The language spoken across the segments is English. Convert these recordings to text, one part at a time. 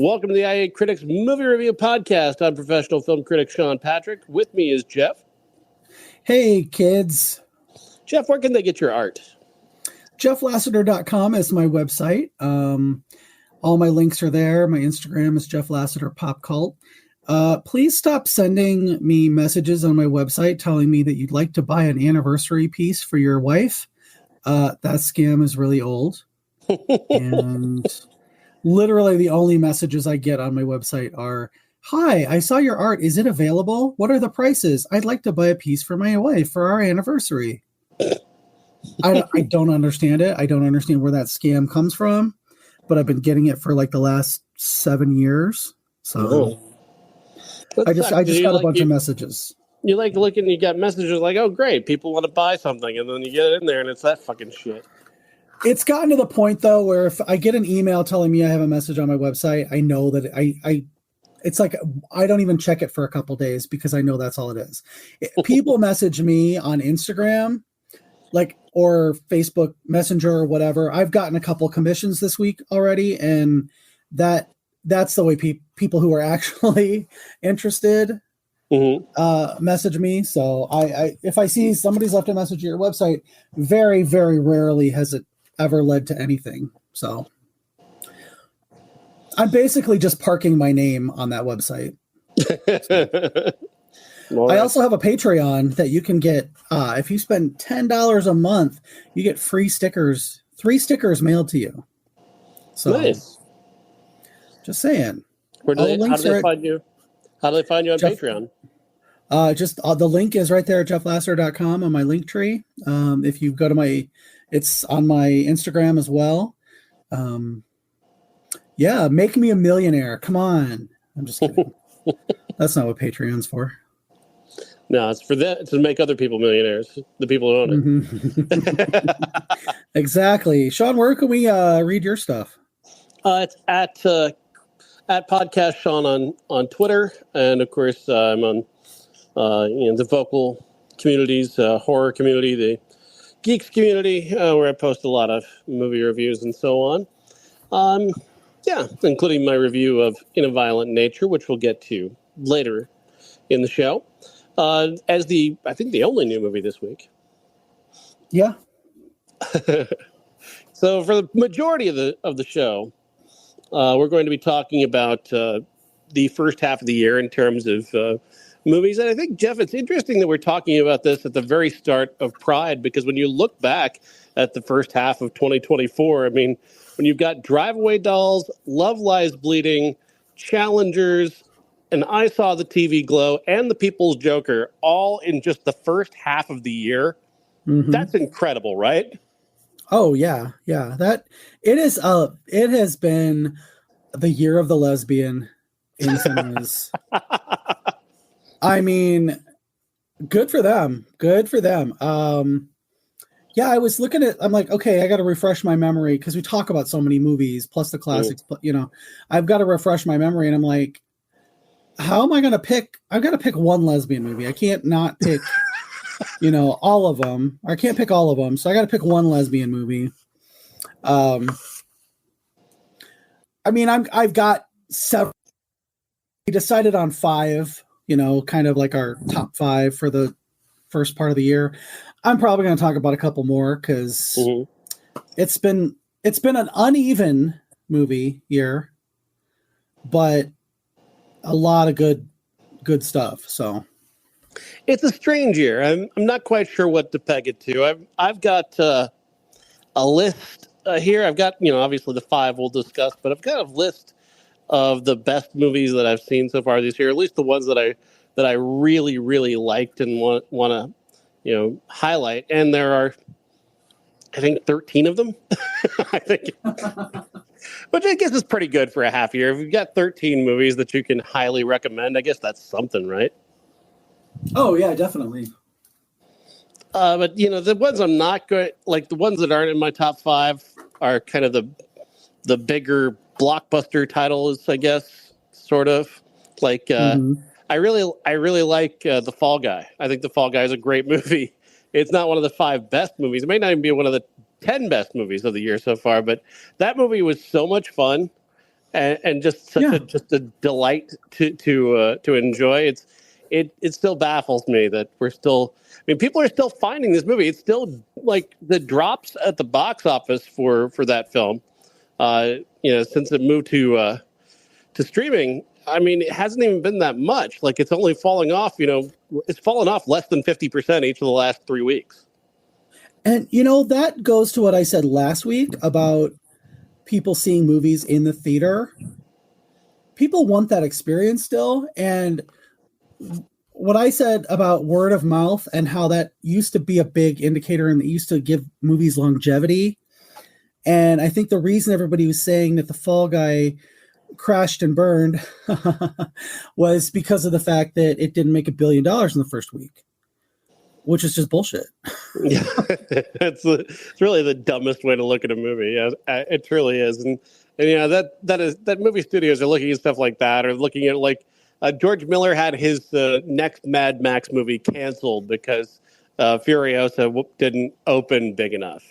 Welcome to the IA Critics Movie Review Podcast. I'm professional film critic Sean Patrick. With me is Jeff. Hey, kids. Jeff, where can they get your art? JeffLassiter.com is my website. All my links are there. My Instagram is Jeff Lassiter Pop Cult. Please stop sending me messages on my website telling me that you'd like to buy an anniversary piece for your wife. That scam is really old. And literally the only messages I get on my website are, "Hi, I saw your art. Is it available? What are the prices? I'd like to buy a piece for my wife for our anniversary." I don't understand it. I don't understand where that scam comes from, but I've been getting it for like the last 7 years. So I just got a bunch of messages. You like looking, you got messages like, "Oh, great, people want to buy something," and then you get it in there and it's that fucking shit. It's gotten to the point though where if I get an email telling me I have a message on my website, I know that it's like I don't even check it for a couple days because I know that's all it is. People message me on Instagram, or Facebook Messenger or whatever. I've gotten a couple commissions this week already, and that's the way people who are actually interested message me. So I if I see somebody's left a message at your website, very, very rarely has it ever led to anything. So I'm basically just parking my name on that website. I also have a Patreon that you can get. If you spend $10 a month, you get free stickers, 3 stickers mailed to you. So nice. Just saying. How do they find you? How do they find you on Patreon? Just the link is right there at jefflasser.com on my link tree. If you go to it's on my Instagram as well. Yeah, make me a millionaire. Come on. I'm just kidding. That's not what Patreon's for. No, it's for that to make other people millionaires. The people who own it. Mm-hmm. Exactly. Sean, where can we read your stuff? It's at Podcast Sean on Twitter, and of course I'm on the vocal communities, horror community, the geeks community, where I post a lot of movie reviews and so on. Including my review of In a Violent Nature, which we'll get to later in the show. As I think the only new movie this week. Yeah. So for the majority of the show, we're going to be talking about the first half of the year in terms of movies. And I think, Jeff, it's interesting that we're talking about this at the very start of Pride, because when you look back at the first half of 2024, I mean, when you've got Drive Away Dolls, Love Lies Bleeding, Challengers, and I Saw the TV Glow, and The People's Joker, all in just the first half of the year, That's incredible, right? Oh, yeah. Yeah. It has been the year of the lesbian in cinemas. I mean, good for them. Good for them. Yeah, I was looking at, I'm like, okay, I got to refresh my memory because we talk about so many movies plus the classics, but I've got to refresh my memory. And I'm like, how am I going to pick? I've got to pick one lesbian movie. I can't not pick, all of them. I can't pick all of them. So I got to pick one lesbian movie. I mean, I've got several. We decided on 5, kind of like our top 5 for the first part of the year. I'm probably going to talk about a couple more because it's been an uneven movie year, but a lot of good stuff. So it's a strange year. I'm not quite sure what to peg it to. I've got a list here. I've got obviously the 5 we'll discuss, but I've got a list of the best movies that I've seen so far this year. At least the ones that I really, really liked and want to highlight. And there are, I think, 13 of them. I think, which I guess is pretty good for a half year. If you've got 13 movies that you can highly recommend, I guess that's something, right? Oh yeah, definitely. But the ones I'm not good, like the ones that aren't in my top 5 are kind of the bigger blockbuster titles, I guess, sort of like, I really like The Fall Guy. I think The Fall Guy is a great movie. It's not one of the 5 best movies. It may not even be one of the 10 best movies of the year so far, but that movie was so much fun. and just such a delight to enjoy. It still baffles me that we're still. I mean, people are still finding this movie. It's still like the drops at the box office for that film. Since it moved to streaming. I mean, it hasn't even been that much. Like, it's only falling off. It's fallen off less than 50% each of the last 3 weeks. And that goes to what I said last week about people seeing movies in the theater. People want that experience still. And what I said about word of mouth and how that used to be a big indicator and it used to give movies longevity. And I think the reason everybody was saying that The Fall Guy crashed and burned was because of the fact that it didn't make $1 billion in the first week, which is just bullshit. Yeah, it's really the dumbest way to look at a movie. Yeah, it truly is. And that movie studios are looking at stuff like that, or looking at like George Miller had his next Mad Max movie canceled because Furiosa didn't open big enough.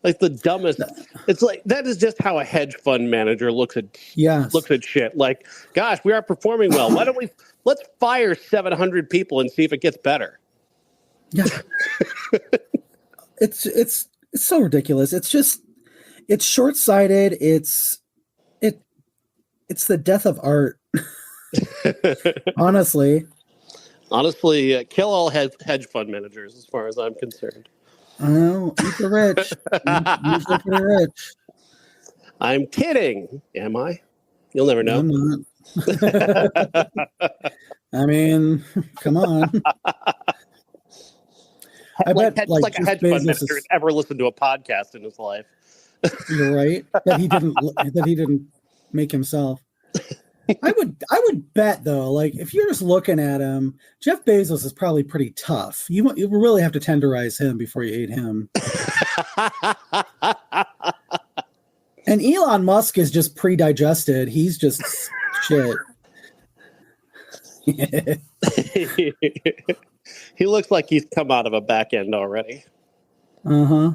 Like the dumbest. It's like that is just how a hedge fund manager looks at shit. Like, gosh, we are performing well. Why don't let's fire 700 people and see if it gets better. Yeah. It's so ridiculous. It's short-sighted. It's the death of art. Honestly, kill all hedge fund managers as far as I'm concerned. Oh, eat the rich. Usually pretty rich. I'm kidding. Am I? You'll never know. I'm not. I mean, come on. I bet it's like a hedge fund manager has ever listened to a podcast in his life. You're right. That he didn't make himself. I would bet though, like if you're just looking at him, Jeff Bezos is probably pretty tough. You really have to tenderize him before you eat him. And Elon Musk is just pre-digested. He's just shit. He looks like he's come out of a back end already. Uh-huh.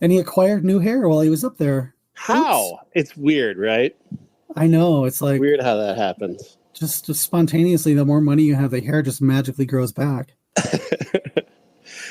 And he acquired new hair while he was up there. How? Oops. It's weird, right? I know. It's like weird how that happens. Just spontaneously, the more money you have, the hair just magically grows back.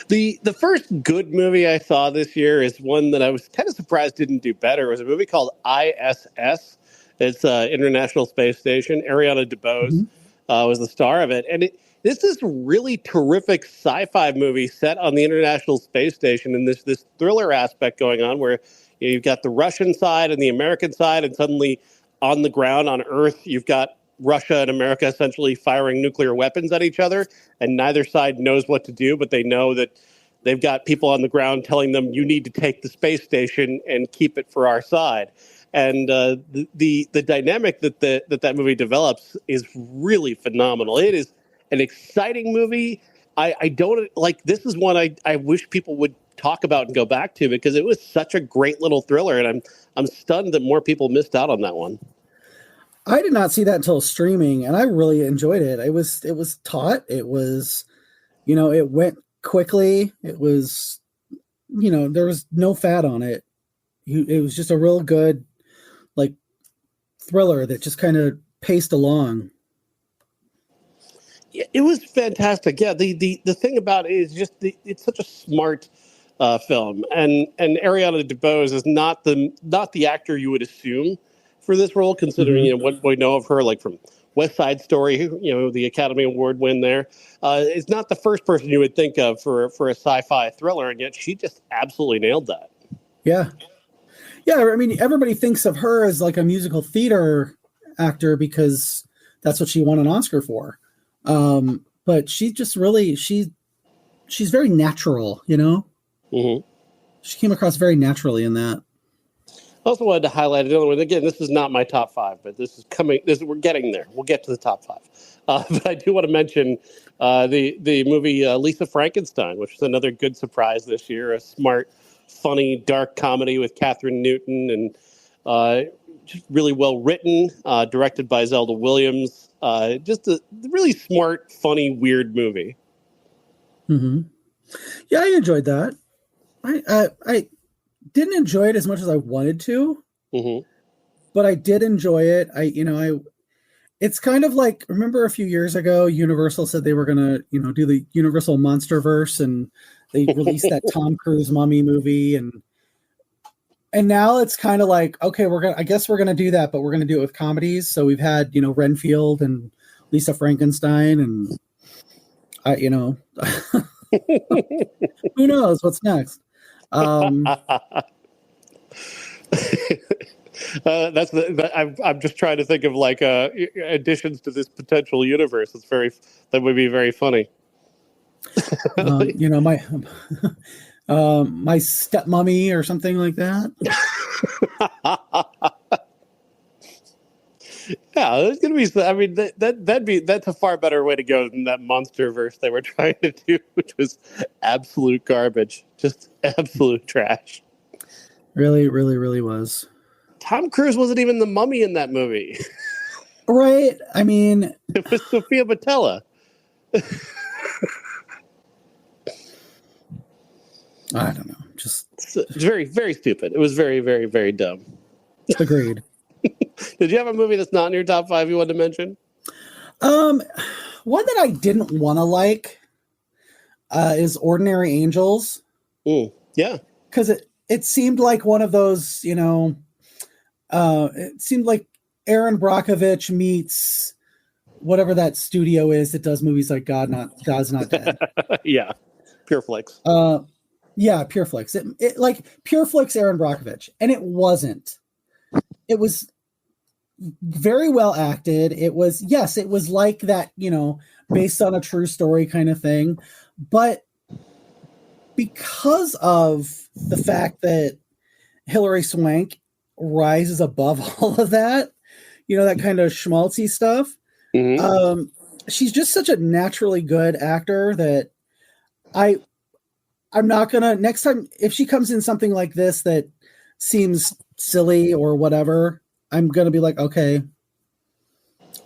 The first good movie I saw this year is one that I was kind of surprised didn't do better. It was a movie called ISS. It's International Space Station. Ariana DeBose was the star of it. And this is a really terrific sci-fi movie set on the International Space Station, and this thriller aspect going on where you've got the Russian side and the American side, and suddenly on the ground on Earth, you've got Russia and America essentially firing nuclear weapons at each other, and neither side knows what to do, but they know that they've got people on the ground telling them, you need to take the space station and keep it for our side. And the dynamic that movie develops is really phenomenal. It is an exciting movie. I don't like, this is one I wish people would talk about and go back to because it was such a great little thriller, and I'm stunned that more people missed out on that one. I did not see that until streaming, and I really enjoyed it. It was taut. It was, it went quickly. It was, there was no fat on it. It was just a real good, like, thriller that just kind of paced along. Yeah, it was fantastic. Yeah, the thing about it is just it's such a smart film, and Ariana DeBose is not the actor you would assume for this role, considering what we know of her, like from West Side Story, the Academy Award win there. It's not the first person you would think of for a sci-fi thriller, and yet she just absolutely nailed that. Yeah. Yeah, I mean, everybody thinks of her as like a musical theater actor because that's what she won an Oscar for. But she just really, she's very natural, Mm-hmm. She came across very naturally in that. I also wanted to highlight another one. Again, this is not my top 5, but this is coming. We're getting there. We'll get to the top 5. But I do want to mention the movie Lisa Frankenstein, which is another good surprise this year. A smart, funny, dark comedy with Catherine Newton, and just really well written, directed by Zelda Williams. Just a really smart, funny, weird movie. Mm-hmm. Yeah, I enjoyed that. I didn't enjoy it as much as I wanted to. Mm-hmm. but I did enjoy it. It's kind of like, remember a few years ago, Universal said they were going to, do the Universal Monsterverse, and they released that Tom Cruise Mummy movie, and now it's kind of like, okay, I guess we're gonna do that, but we're gonna do it with comedies. So we've had, Renfield and Lisa Frankenstein, and who knows what's next. I'm just trying to think of like additions to this potential universe. That would be very funny. My stepmommy or something like that. Yeah, there's gonna be. I mean, that's a far better way to go than that MonsterVerse they were trying to do, which was absolute garbage, just absolute trash. Really, really, really was. Tom Cruise wasn't even the mummy in that movie. Right? I mean, it was Sophia Boutella. I don't know. It's very, very stupid. It was very, very, very dumb. Agreed. Did you have a movie that's not in your top 5 you wanted to mention? One that I didn't want to like is Ordinary Angels. Yeah. Because it seemed like one of those, it seemed like Aaron Brockovich meets whatever that studio is that does movies like God's Not Dead. Yeah. Pure Flicks. Yeah, Pure Flicks. It like Pure Flicks Aaron Brockovich. And it wasn't. It was very well acted. It was like that, based on a true story kind of thing. But because of the fact that Hilary Swank rises above all of that, that kind of schmaltzy stuff, she's just such a naturally good actor that I'm not gonna, next time if she comes in something like this that seems silly or whatever, I'm gonna be like, okay,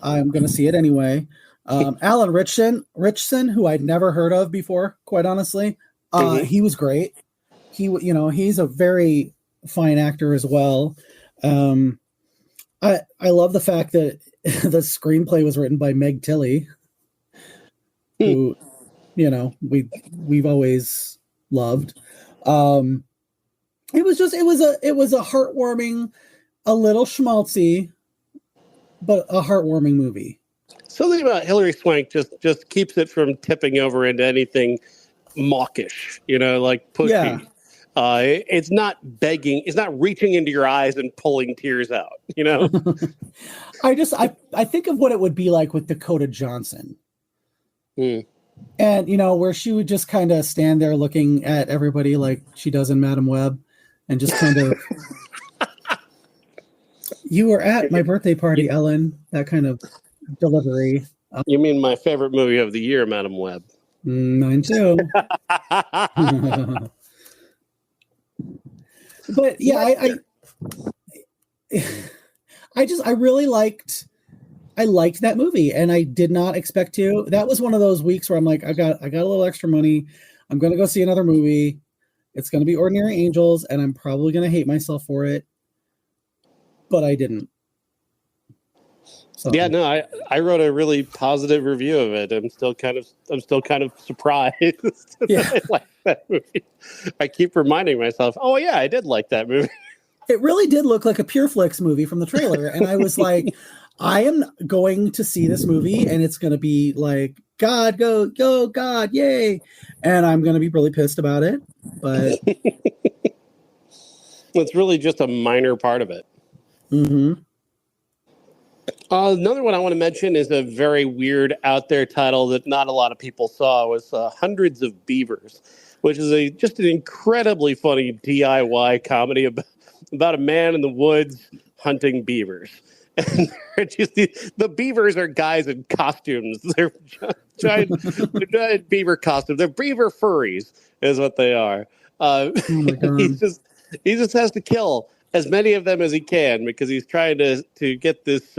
I'm gonna see it anyway. Alan Ritchson, who I'd never heard of before, quite honestly, he was great. He's a very fine actor as well. I love the fact that the screenplay was written by Meg Tilly, who we've always loved. It was a heartwarming, a little schmaltzy, but a heartwarming movie. Something about Hilary Swank just keeps it from tipping over into anything mawkish, like pushy. Yeah. It's not begging. It's not reaching into your eyes and pulling tears out. I think of what it would be like with Dakota Johnson. And, where she would just kind of stand there looking at everybody like she does in Madam Web and just kind of, you were at my birthday party, Ellen, that kind of delivery. You mean my favorite movie of the year, Madam Web? Mine too. But yeah, I really liked that movie, and I did not expect to. That was one of those weeks where I'm like, I got a little extra money. I'm going to go see another movie. It's going to be Ordinary Angels, and I'm probably going to hate myself for it. But I didn't. So. Yeah, no, I wrote a really positive review of it. I'm still kind of surprised. Yeah. I like that movie. I keep reminding myself, oh yeah, I did like that movie. It really did look like a Pure Flix movie from the trailer, and I was like, I am going to see this movie, and it's going to be like, God, go, God, yay! And I'm going to be really pissed about it, but it's really just a minor part of it. Mm-hmm. Another one I want to mention is a very weird, out there title that not a lot of people saw. Was Hundreds of Beavers, which is just an incredibly funny DIY comedy about a man in the woods hunting beavers. And the beavers are guys in costumes. They're giant beaver costumes. They're beaver furries, is what they are. Oh my God. He just has to kill as many of them as he can because he's trying to get this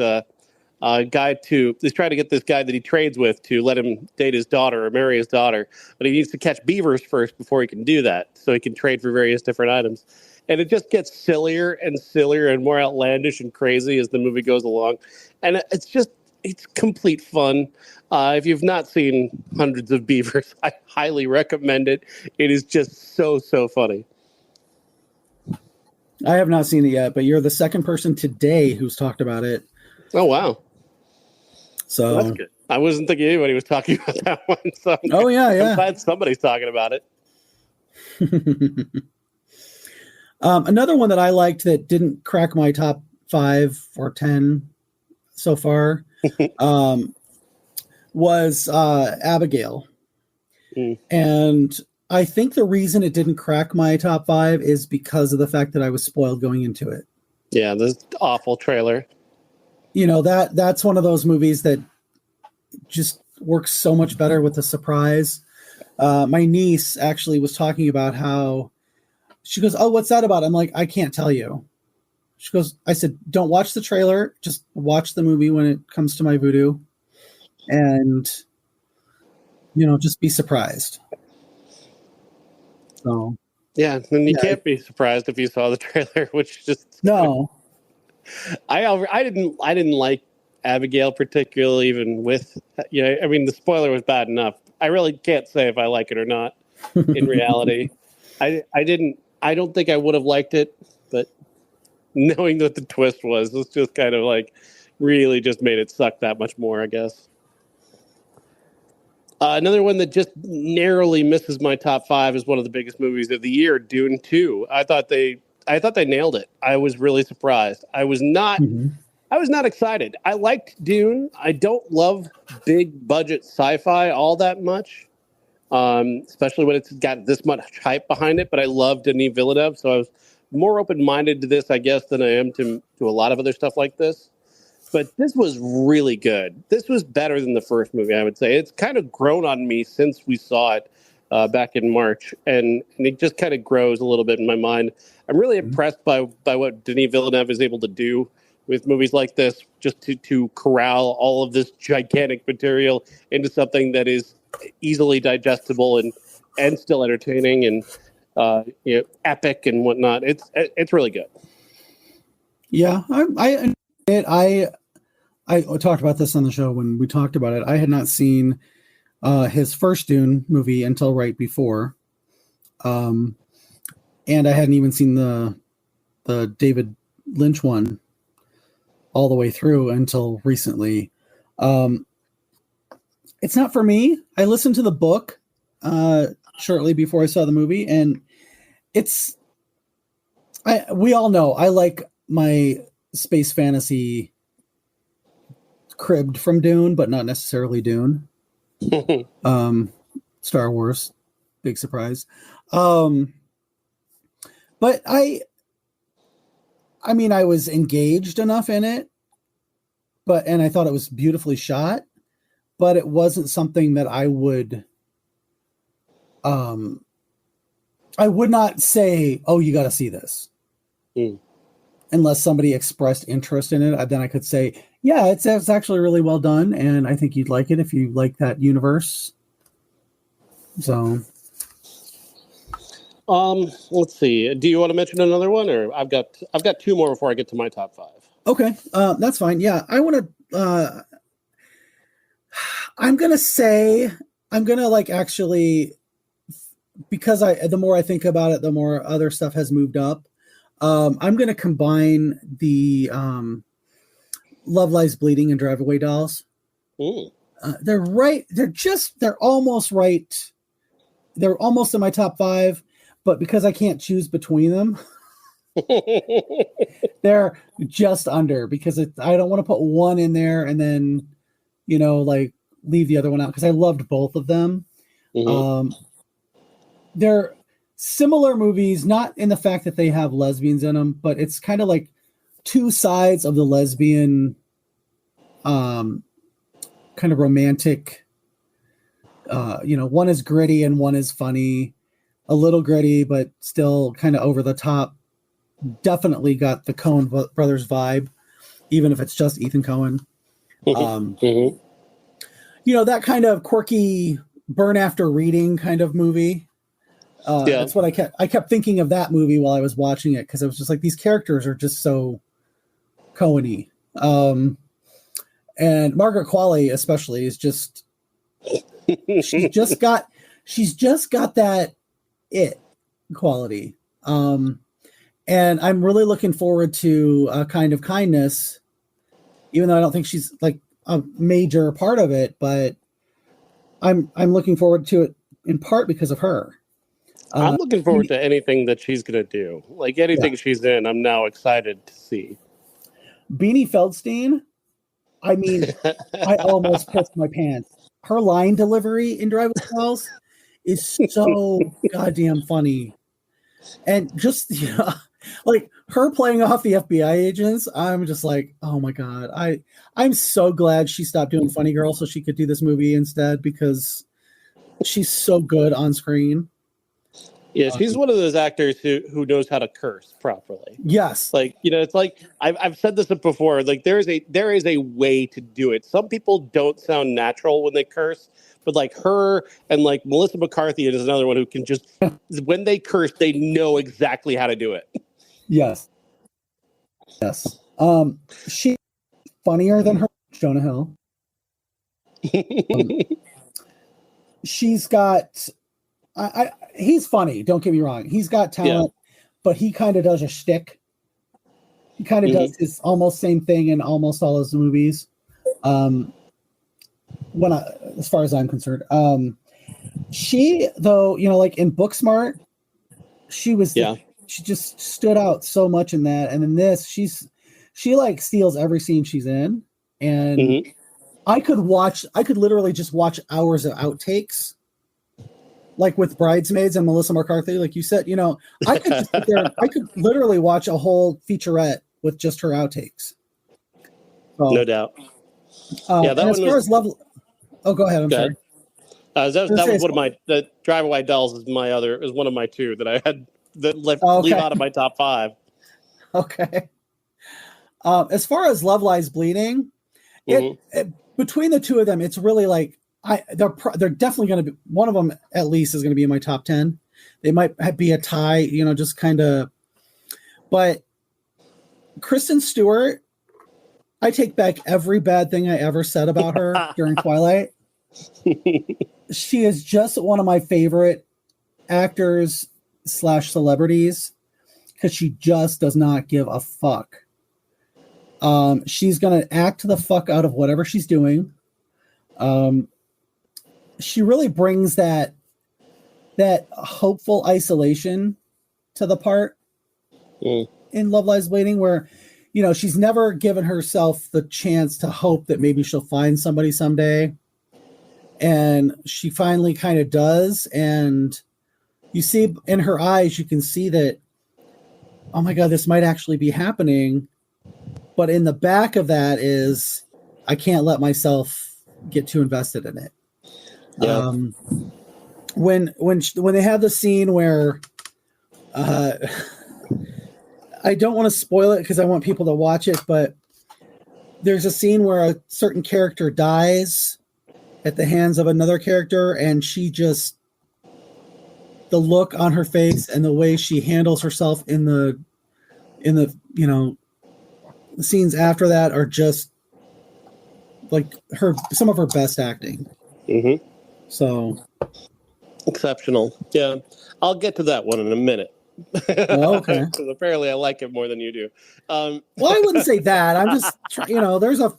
he's trying to get this guy that he trades with to let him date his daughter or marry his daughter. But he needs to catch beavers first before he can do that, so he can trade for various different items. and it just gets sillier and sillier and more outlandish and crazy as the movie goes along. And it's complete fun. If you've not seen Hundreds of Beavers, I highly recommend it. It is just so funny. I have not seen it yet, but you're the second person today who's talked about it. Oh, wow. So that's good. I wasn't thinking anybody was talking about that one. So I'm glad somebody's talking about it. Another one that I liked that didn't crack my top 5 or 10 so far was Abigail. And I think the reason it didn't crack my top 5 is because of the fact that I was spoiled going into it. Yeah, this awful trailer. You know, that's one of those movies that just works so much better with the surprise. My niece actually was talking about how she goes, "Oh, what's that about?" I'm like, "I can't tell you." She goes, I said, "Don't watch the trailer. Just watch the movie when it comes to my voodoo. And, you know, just be surprised." So, yeah, and you can't be surprised if you saw the trailer, which just no. I didn't like Abigail particularly, even with I mean the spoiler was bad enough. I really can't say if I like it or not. In reality, I don't think I would have liked it, but knowing what the twist was just kind of like really just made it suck that much more, I guess. Another one that just narrowly misses my top 5 is one of the biggest movies of the year, Dune 2. I thought they nailed it. I was really surprised. I was not excited. I liked Dune. I don't love big budget sci-fi all that much, especially when it's got this much hype behind it. But I love Denis Villeneuve, so I was more open-minded to this, I guess, than I am to a lot of other stuff like this. But this was really good. This was better than the first movie, I would say. It's kind of grown on me since we saw it back in March, and it just kind of grows a little bit in my mind. I'm really impressed by what Denis Villeneuve is able to do with movies like this, just to corral all of this gigantic material into something that is easily digestible and still entertaining and epic and whatnot. It's really good. Yeah, I talked about this on the show when we talked about it. I had not seen his first Dune movie until right before, and I hadn't even seen the David Lynch one all the way through until recently. It's not for me. I listened to the book shortly before I saw the movie, and we all know I like my space fantasy cribbed from Dune, but not necessarily Dune. Star Wars, big surprise. But I mean, I was engaged enough in it, and I thought it was beautifully shot, but it wasn't something that I would not say, "Oh, you got to see this." Unless somebody expressed interest in it, then I could say, yeah, it's actually really well done, and I think you'd like it if you like that universe. So, let's see. Do you want to mention another one, or I've got 2 more before I get to my top 5. Okay, that's fine. Yeah, I want to. I'm gonna actually, because the more I think about it, the more other stuff has moved up. I'm going to combine the Love Lies Bleeding and Drive Away Dolls. They're right. They're almost right. They're almost in my top 5, but because I can't choose between them, they're just under, because I don't want to put one in there and then, like leave the other one out, because I loved both of them. They're similar movies, not in the fact that they have lesbians in them, but it's kind of like two sides of the lesbian kind of romantic. One is gritty and one is funny, a little gritty, but still kind of over the top. Definitely got the Coen brothers vibe, even if it's just Ethan Coen. That kind of quirky burn after reading kind of movie. Yeah. That's what I kept thinking of that movie while I was watching it, because I was just like, these characters are just so Coen-y. And Margaret Qualley especially is just she's just got that it quality. And I'm really looking forward to Kind of Kindness, even though I don't think she's like a major part of it, but I'm looking forward to it in part because of her. I'm looking forward to anything that she's going to do. Like anything she's in, I'm now excited to see. Beanie Feldstein, I mean, I almost pissed my pants. Her line delivery in Drive With Wells is so goddamn funny. And just, like her playing off the FBI agents, I'm just like, oh my God. I'm so glad she stopped doing Funny Girl so she could do this movie instead, because she's so good on screen. Yeah, she's one of those actors who knows how to curse properly. Yes. Like, it's like I've said this before, like there is a way to do it. Some people don't sound natural when they curse, but like her and like Melissa McCarthy is another one who can just when they curse, they know exactly how to do it. Yes. Yes. She's funnier than her Jonah Hill. She's got he's funny, don't get me wrong. He's got talent, but he kind of does a shtick. He kind of does his almost same thing in almost all his movies. As far as I'm concerned. She, though, like in Booksmart, she was she just stood out so much in that. And in this, she like steals every scene she's in. And I could literally just watch hours of outtakes, like with Bridesmaids and Melissa McCarthy, like you said. I could just sit there. I could literally watch a whole featurette with just her outtakes. So, no doubt. That as far as Love. Oh, go ahead. I'm sorry. That was one of my the Drive Away Dolls is one of my two that I had that leave out of my top 5. Okay. As far as Love Lies Bleeding, between the two of them, it's really like they're definitely going to be, one of them at least is going to be in my top 10. They might be a tie, just kind of. But Kristen Stewart, I take back every bad thing I ever said about her during Twilight. She is just one of my favorite actors / celebrities, because she just does not give a fuck. She's going to act the fuck out of whatever she's doing. She really brings that hopeful isolation to the part in Love Lies Bleeding, where, she's never given herself the chance to hope that maybe she'll find somebody someday. And she finally kind of does. And you see in her eyes, you can see that, oh my God, this might actually be happening. But in the back of that is, I can't let myself get too invested in it. Yeah. When they have the scene where, I don't want to spoil it because I want people to watch it, but there's a scene where a certain character dies at the hands of another character, and she just, the look on her face and the way she handles herself in the the scenes after that are just like some of her best acting. So exceptional. Yeah, I'll get to that one in a minute. Oh, okay. Because apparently I like it more than you do. Well, I wouldn't say that. I'm just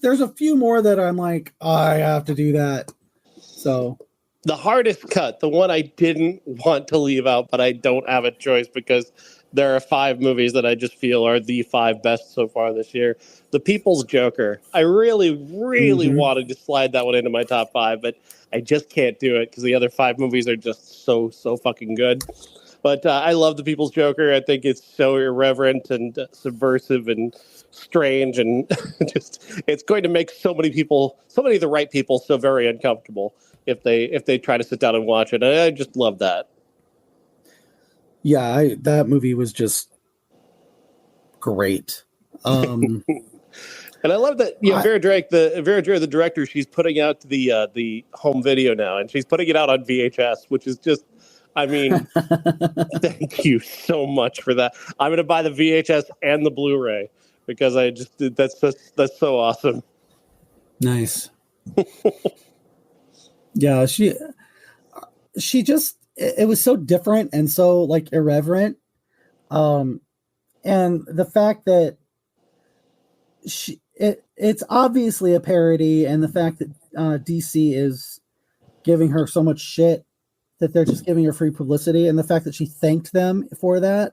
there's a few more that I'm like, oh, I have to do that. So the hardest cut, the one I didn't want to leave out, but I don't have a choice because there are 5 movies that I just feel are the 5 best so far this year. The People's Joker. I really, really wanted to slide that one into my top 5, but I just can't do it because the other 5 movies are just so fucking good. But I love The People's Joker. I think it's so irreverent and subversive and strange, and it's going to make so many of the right people so very uncomfortable if they try to sit down and watch it. And I just love that. Yeah, that movie was just great. And I love that Vera Drake, the director, she's putting out the home video now, and she's putting it out on VHS, which is just I mean, thank you so much for that. I'm going to buy the VHS and the Blu-ray because that's so awesome. Nice. Yeah, she just, it was so different and so like irreverent. And the fact that it's obviously a parody, and the fact that DC is giving her so much shit that they're just giving her free publicity, and the fact that she thanked them for that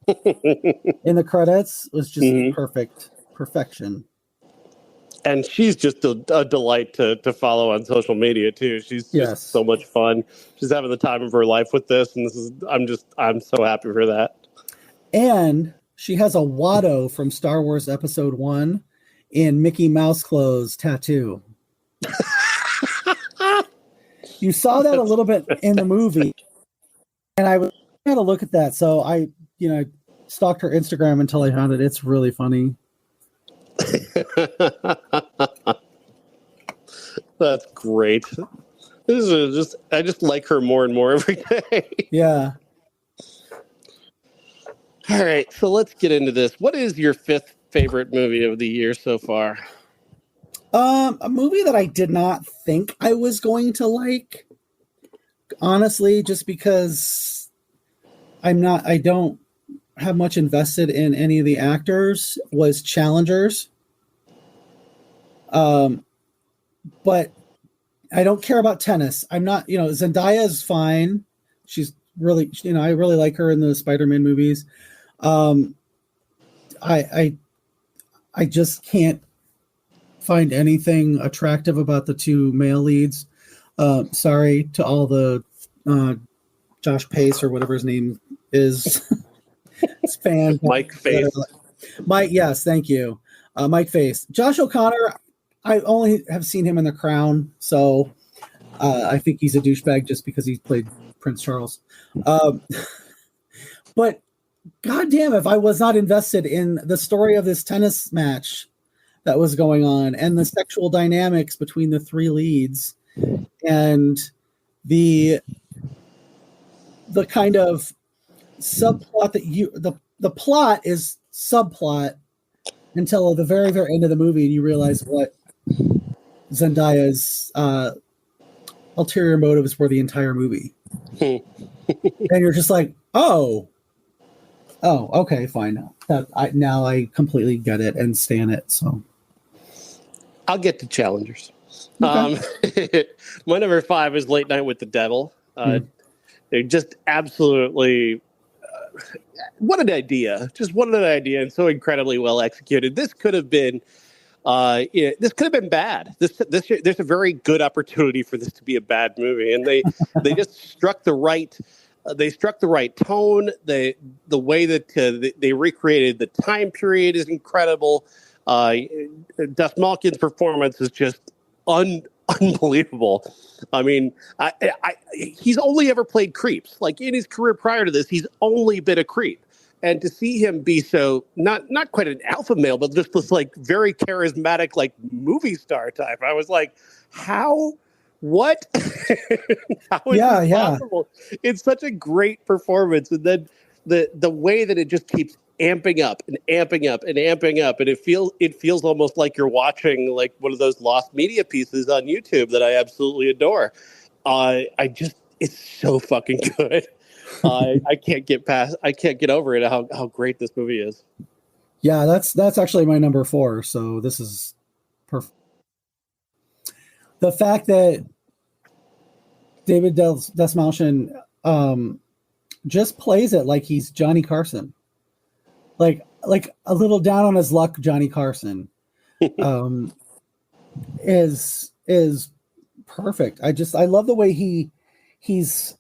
in the credits was just perfection. And she's just a delight to follow on social media too. She's just so much fun. She's having the time of her life with this, and I'm so happy for that. And she has a Watto from Star Wars Episode 1 in Mickey Mouse clothes tattoo. You saw that a little bit in the movie, and I had to look at that. So I stalked her Instagram until I found it. It's really funny. That's great. I just like her more and more every day. Yeah. All right, so let's get into this. What is your 5th favorite movie of the year so far? A movie that I did not think I was going to like, honestly, just because I don't have much invested in any of the actors, was Challengers. But I don't care about tennis. I'm not, Zendaya is fine. She's really, I really like her in the Spider-Man movies. I just can't find anything attractive about the two male leads. Sorry to all the Josh Pace or whatever his name is. Fan Mike Face. Mike, yes, thank you. Mike Face. Josh O'Connor, I only have seen him in The Crown, so I think he's a douchebag just because he played Prince Charles. But goddamn, if I was not invested in the story of this tennis match that was going on and the sexual dynamics between the three leads and the kind of subplot that the plot is subplot until the very, very end of the movie, and you realize what Zendaya's ulterior motives for the entire movie. And you're just like, oh, okay, fine. Now I completely get it and stand it. So I'll get to Challengers. Okay. My number 5 is Late Night with the Devil. They're just absolutely what an idea! Just what an idea, and so incredibly well executed. This could have been. This could have been bad. There's a very good opportunity for this to be a bad movie, and they just struck the right. They struck the right tone. The way that they recreated the time period is incredible. Duff Malkin's performance is just unbelievable. I mean, he's only ever played creeps. Like in his career prior to this, he's only been a creep. And to see him be so not quite an alpha male, but just this like very charismatic like movie star type, I was like, how? What? How is this possible? It's such a great performance, and then the way that it just keeps amping up and amping up and amping up, and it feels almost like you're watching like one of those lost media pieces on YouTube that I absolutely adore. It's so fucking good. I can't get over it how great this movie is. Yeah, that's actually my number 4. So this is perfect. The fact that David Dastmalchian just plays it like he's Johnny Carson, like a little down on his luck Johnny Carson, is perfect. I love the way he's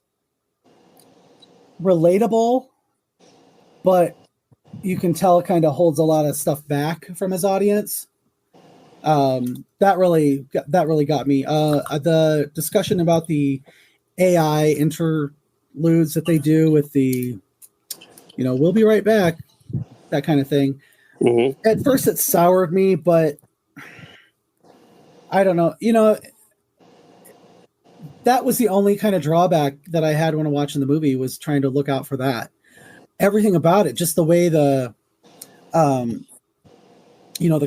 relatable, but you can tell kind of holds a lot of stuff back from his audience. That really got me. The discussion about the AI interludes that they do with the, we'll be right back, that kind of thing. Mm-hmm. At first it soured me, but I don't know. that was the only kind of drawback that I had when watching the movie, was trying to look out for that. Everything about it, just the way the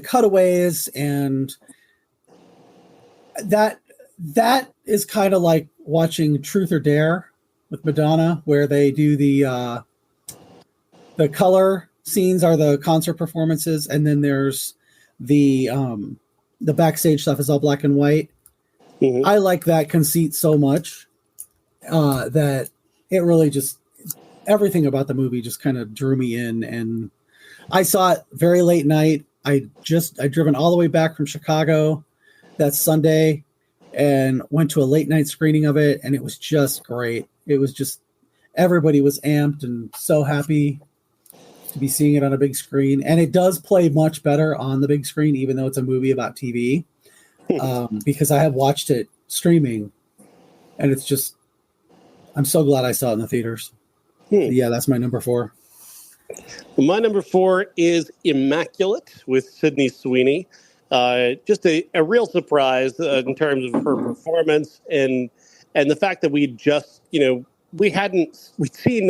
cutaways, and that is kind of like watching Truth or Dare with Madonna, where they do the color scenes are the concert performances, and then there's the backstage stuff is all black and white. Mm-hmm. I like that conceit so much that it really just, everything about the movie just kind of drew me in. And I saw it very late night. I driven all the way back from Chicago that Sunday and went to a late night screening of it, and it was just great. It was just, everybody was amped and so happy to be seeing it on a big screen. And it does play much better on the big screen, even though it's a movie about TV, because I have watched it streaming, and it's just, I'm so glad I saw it in the theaters. Yeah, that's my number 4. My number 4 is Immaculate with Sydney Sweeney. Just a real surprise in terms of her performance, and the fact that we'd seen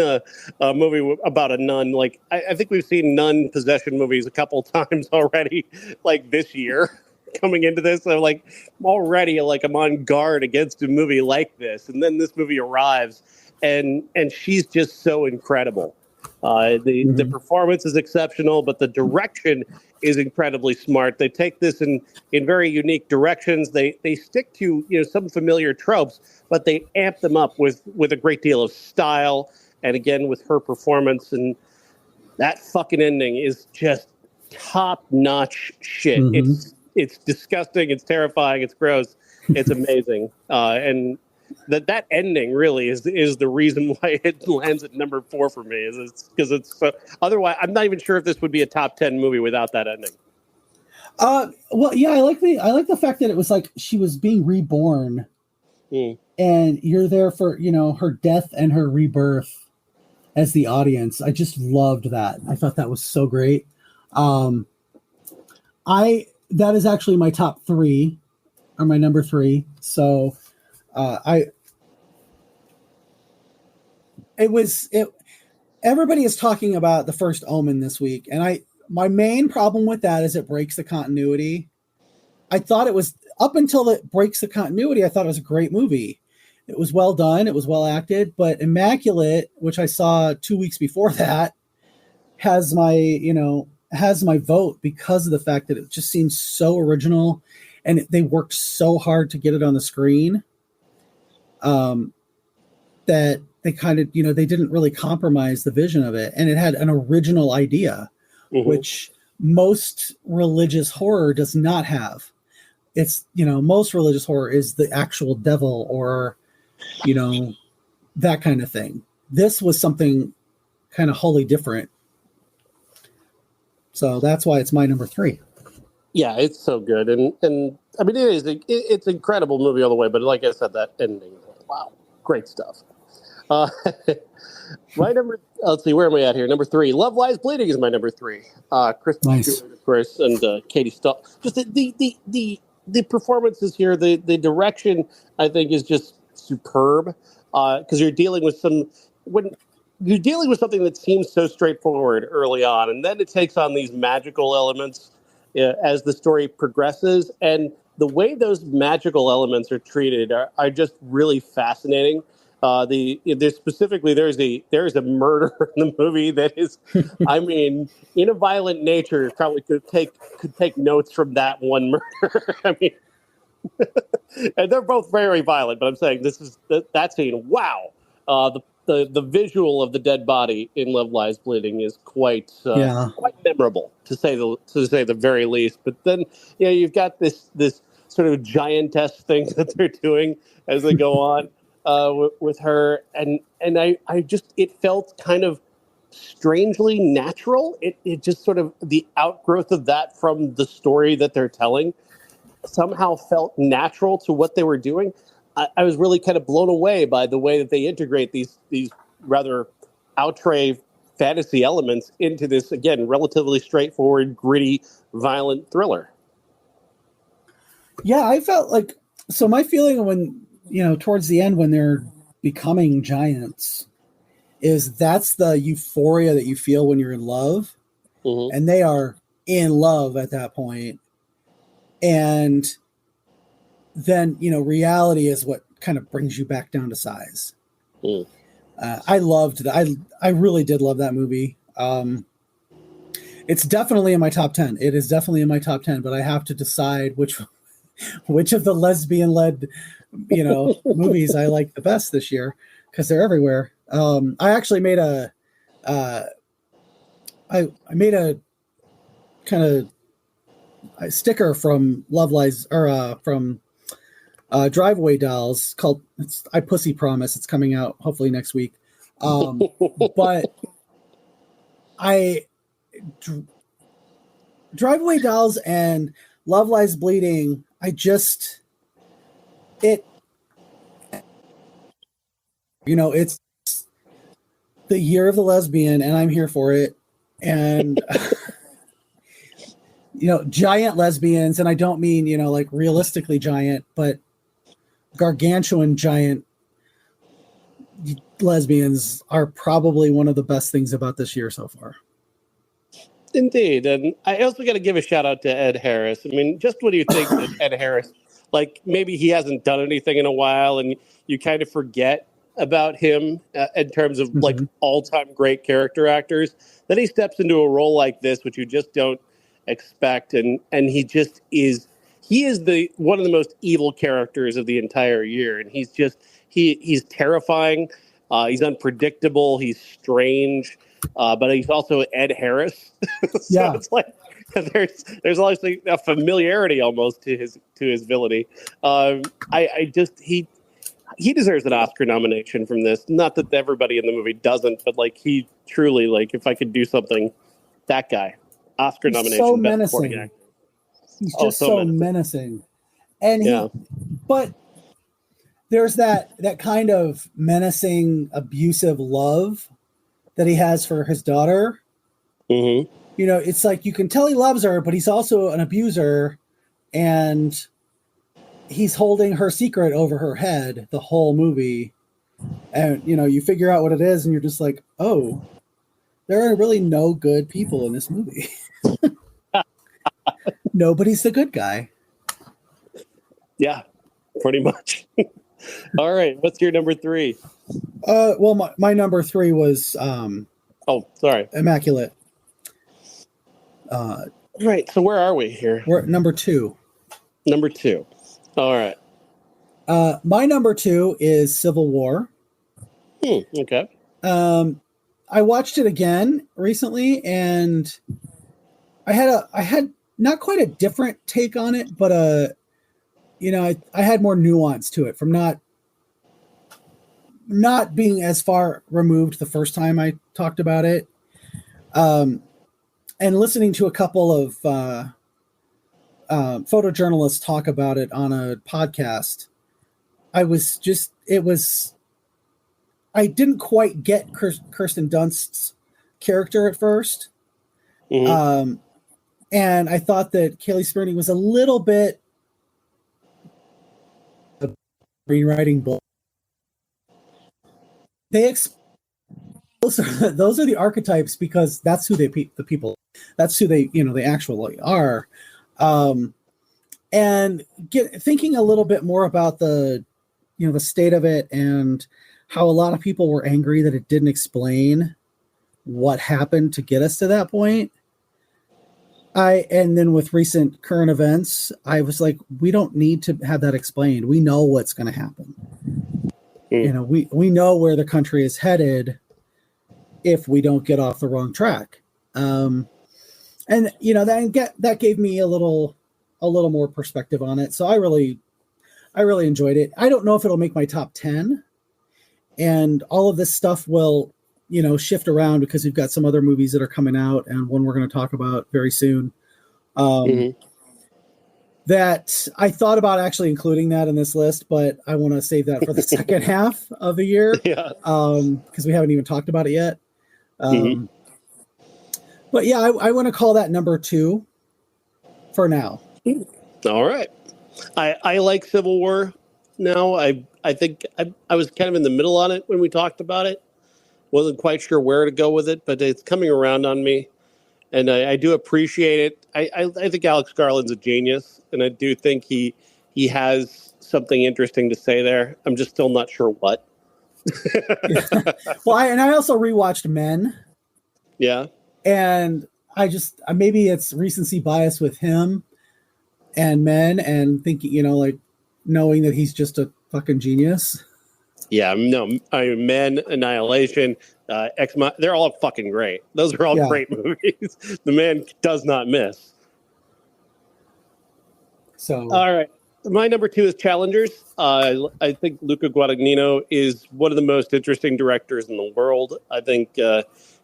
a movie about a nun. Like, I think we've seen nun possession movies a couple times already, like this year coming into this. So like already, like, I'm on guard against a movie like this. And then this movie arrives, and she's just so incredible. The performance is exceptional, but the direction is incredibly smart. They take this in very unique directions. They stick to some familiar tropes, but they amp them up with a great deal of style. And again, with her performance, and that fucking ending is just top-notch shit. It's disgusting. It's terrifying. It's gross. It's amazing. And that ending really is the reason why it lands at number 4 for me. Is because it's so, otherwise I'm not even sure if this would be a top 10 movie without that ending. Well, yeah, I like the fact that it was like she was being reborn, and you're there for her death and her rebirth as the audience. I just loved that. I thought that was so great. That is actually my top 3, or my number 3. So. Everybody is talking about The First Omen this week, and my main problem with that is it breaks the continuity. I thought it was, up until it breaks the continuity, I thought it was a great movie. It was well done, it was well acted, but Immaculate, which I saw 2 weeks before that, has my vote because of the fact that it just seems so original, and they worked so hard to get it on the screen. That they kind of, they didn't really compromise the vision of it. And it had an original idea, which most religious horror does not have. It's, most religious horror is the actual devil or, that kind of thing. This was something kind of wholly different. So that's why it's my number 3. Yeah, it's so good. And I mean, it's an incredible movie all the way. But like I said, that ending, wow, great stuff. My number, let's see, where am I at here? Number 3, Love Lies Bleeding is my number 3. Kristen Stewart, of course, and Katie Stahl. Just the performances here, the direction, I think, is just superb. Because you're dealing with something that seems so straightforward early on, and then it takes on these magical elements as the story progresses, and the way those magical elements are treated are just really fascinating. There's a murder in the movie that is, I mean, in a violent nature, probably could take notes from that one murder. I mean, and they're both very violent, but I'm saying this is that scene. Wow, the visual of the dead body in Love Lies Bleeding is quite memorable, to say the very least. But then you've got this sort of giantess thing that they're doing as they go on. With her, and I just, it felt kind of strangely natural. It just sort of, the outgrowth of that from the story that they're telling somehow felt natural to what they were doing. I was really kind of blown away by the way that they integrate these rather outre fantasy elements into this, again, relatively straightforward, gritty, violent thriller. Yeah, I felt like, so my feeling towards the end when they're becoming giants, that's the euphoria that you feel when you're in love. Mm-hmm. And they are in love at that point. And then, reality is what kind of brings you back down to size. Mm. I loved that. I really did love that movie. It's definitely in my top 10. It is definitely in my top 10, but I have to decide which of the lesbian-led, movies I like the best this year, because they're everywhere. I actually made a kind of a sticker from Love Lies, or from Drive-Away Dolls, called I Pussy Promise. It's coming out hopefully next week. But Drive-Away Dolls and Love Lies Bleeding, it's the year of the lesbian, and I'm here for it. And giant lesbians, and I don't mean like realistically giant, but gargantuan giant lesbians are probably one of the best things about this year so far. Indeed. And I also got to give a shout out to Ed Harris. I mean, just what do you think that Ed Harris, like maybe he hasn't done anything in a while and you kind of forget about him in terms of like all-time great character actors. Then he steps into a role like this, which you just don't expect. And he just is, he is one of the most evil characters of the entire year. And he's just, he's terrifying. He's unpredictable. He's strange. But he's also Ed Harris. So it's like there's obviously a familiarity almost to his villainy. He deserves an Oscar nomination from this. Not that everybody in the movie doesn't, but like he truly, like, if I could do something, that guy, Oscar nomination. So menacing. He's just so menacing. And but there's that kind of menacing, abusive love that he has for his daughter. Mm-hmm. It's like you can tell he loves her, but he's also an abuser, and he's holding her secret over her head the whole movie. And you figure out what it is, and you're just like, oh, there are really no good people in this movie. Nobody's the good guy. Yeah, pretty much. All right, what's your number 3? Well, my number 3 was Immaculate. Right. So where are we here? We're at number 2. Number 2. All right. My number 2 is Civil War. Okay. I watched it again recently, and I had not quite a different take on it, but I had more nuance to it from not being as far removed the first time I talked about it. And listening to a couple of photojournalists talk about it on a podcast, I didn't quite get Kirsten Dunst's character at first. Mm-hmm. And I thought that Kaylee Spurning was a little bit of screenwriting book. Those are the archetypes, because that's who the people, that's who they actually are. And thinking a little bit more about the state of it, and how a lot of people were angry that it didn't explain what happened to get us to that point. And then with recent current events, I was like, we don't need to have that explained. We know what's going to happen. We know where the country is headed if we don't get off the wrong track. And that gave me a little more perspective on it. So I really enjoyed it. I don't know if it'll make my top 10, and all of this stuff will, shift around, because we've got some other movies that are coming out, and one we're going to talk about very soon. That I thought about actually including that in this list, but I want to save that for the second half of the year. Yeah. Because we haven't even talked about it yet. But yeah, I want to call that number 2 for now. All right. I like Civil War now. I think I was kind of in the middle on it when we talked about it. Wasn't quite sure where to go with it, but it's coming around on me, and I do appreciate it. I think Alex Garland's a genius, and I do think he has something interesting to say there. I'm just still not sure what. Well, I also rewatched Men. Yeah. And maybe it's recency bias with him and Men, and thinking, like knowing that he's just a fucking genius. Yeah, no, Men, Annihilation, they're all fucking great. Those are all great movies. The man does not miss. So, all right. My number 2 is Challengers. I think Luca Guadagnino is one of the most interesting directors in the world. I think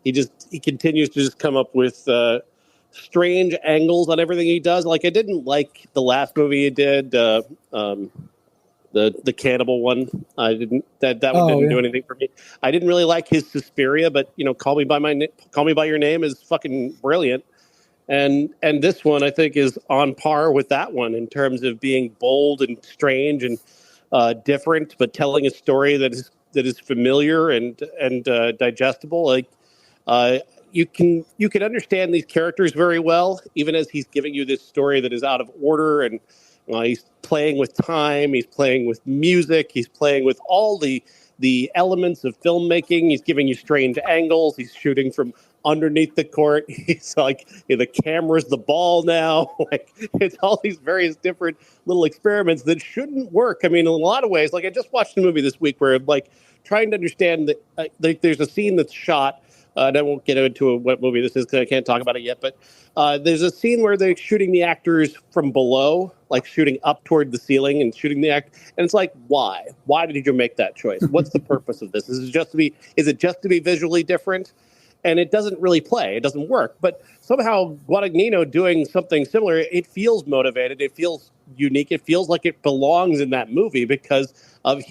he continues to just come up with strange angles on everything he does. Like, I didn't like the last movie he did, the cannibal one. I didn't. That one didn't do anything for me. I didn't really like his Suspiria, but Call Me by Your Name is fucking brilliant. And this one, I think, is on par with that one in terms of being bold and strange and different, but telling a story that is familiar and digestible. Like you can understand these characters very well, even as he's giving you this story that is out of order, and he's playing with time, he's playing with music, he's playing with all the elements of filmmaking. He's giving you strange angles. He's shooting from underneath the court. He's like, the camera's the ball now. Like, it's all these various different little experiments that shouldn't work. I mean, in a lot of ways, like, I just watched a movie this week where, like, trying to understand that there's a scene that's shot, and I won't get into what movie this is because I can't talk about it yet, but there's a scene where they're shooting the actors from below, like shooting up toward the ceiling and shooting the act. And it's like, why? Why did you make that choice? What's the purpose of this? Is it just to be visually different? And it doesn't really play. It doesn't work. But somehow Guadagnino doing something similar, it feels motivated. It feels unique. It feels like it belongs in that movie because a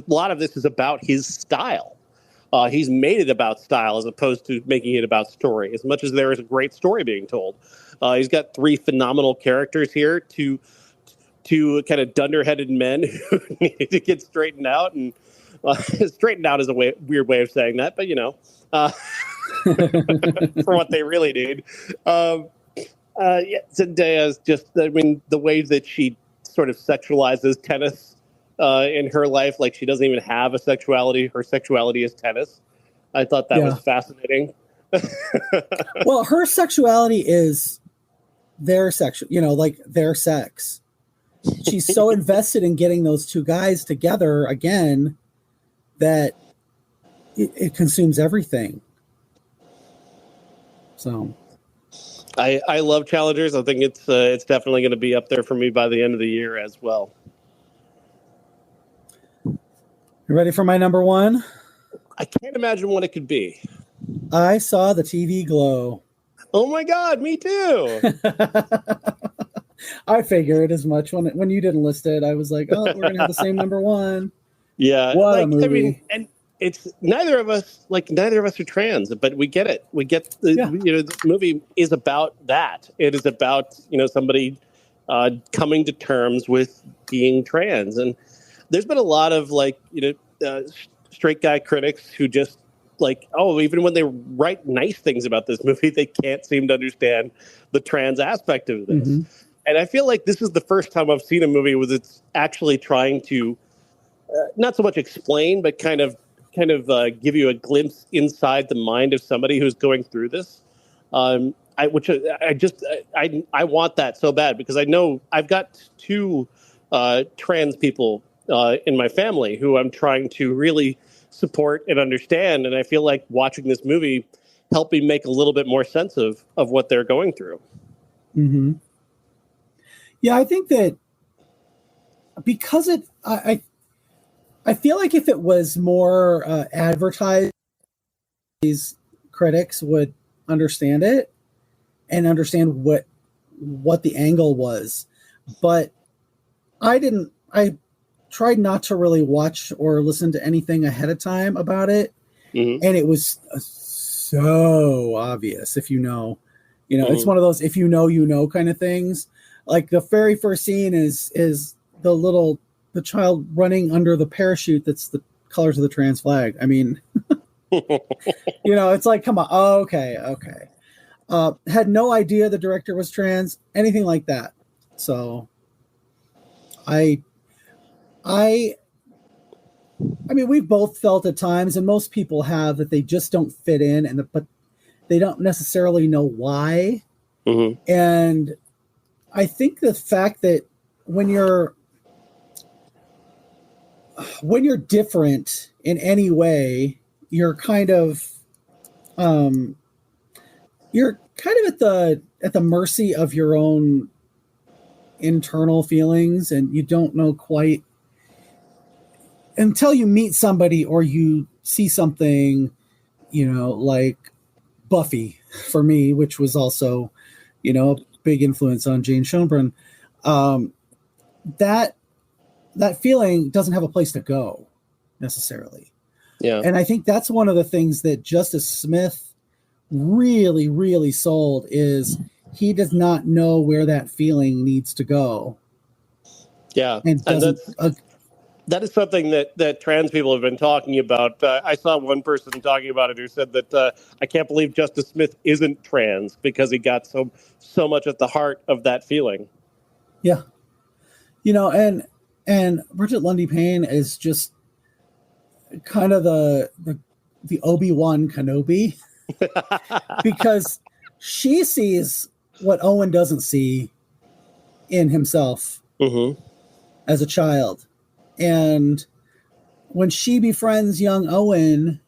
lot of this is about his style. He's made it about style as opposed to making it about story, as much as there is a great story being told. He's got 3 phenomenal characters here, two kind of dunderheaded men who need to get straightened out. And straightened out is a weird way of saying that, but for what they really need. Zendaya's just, the way that she sort of sexualizes tennis in her life, like she doesn't even have a sexuality. Her sexuality is tennis. I thought that was fascinating. Well, her sexuality is their like their sex. She's so invested in getting those 2 guys together again that it consumes everything. So I love Challengers. I think it's definitely going to be up there for me by the end of the year as well. You ready for my number 1? I can't imagine what it could be. I saw the TV Glow. Oh my God, me too. I figured as much when you didn't list it. I was like, oh, we're gonna have the same number 1. Yeah, what a movie. I mean, and it's neither of us are trans, but we get it. We get the movie is about that. It is about somebody coming to terms with being trans, and there's been a lot of straight guy critics who just even when they write nice things about this movie, they can't seem to understand the trans aspect of this. Mm-hmm. And I feel like this is the first time I've seen a movie where it's actually trying to not so much explain, but kind of give you a glimpse inside the mind of somebody who's going through this. I want that so bad because I know I've got 2 trans people in my family who I'm trying to really support and understand. And I feel like watching this movie helped me make a little bit more sense of what they're going through. Mm-hmm. Yeah, I think that because I feel like if it was more advertised, these critics would understand it and understand what the angle was. But I tried not to really watch or listen to anything ahead of time about it. Mm-hmm. And it was so obvious if mm-hmm. It's one of those if kind of things. Like the very first scene is the little the child running under the parachute that's the colors of the trans flag. I mean, it's like, come on. Oh, okay. Had no idea the director was trans, anything like that. So I mean, we've both felt at times, and most people have, that they just don't fit in, but they don't necessarily know why. Mm-hmm. And I think the fact that when you're different in any way, you're kind of at the mercy of your own internal feelings, and you don't know quite until you meet somebody or you see something, like Buffy for me, which was also, a big influence on Jane Schoenbrunn. That feeling doesn't have a place to go necessarily. Yeah. And I think that's one of the things that Justice Smith really, really sold, is he does not know where that feeling needs to go. Yeah. And doesn't. That is something that trans people have been talking about. I saw one person talking about it who said that I can't believe Justice Smith isn't trans, because he got so much at the heart of that feeling. Yeah. And Bridget Lundy Payne is just kind of the Obi-Wan Kenobi, because she sees what Owen doesn't see in himself as a child. And when she befriends young Owen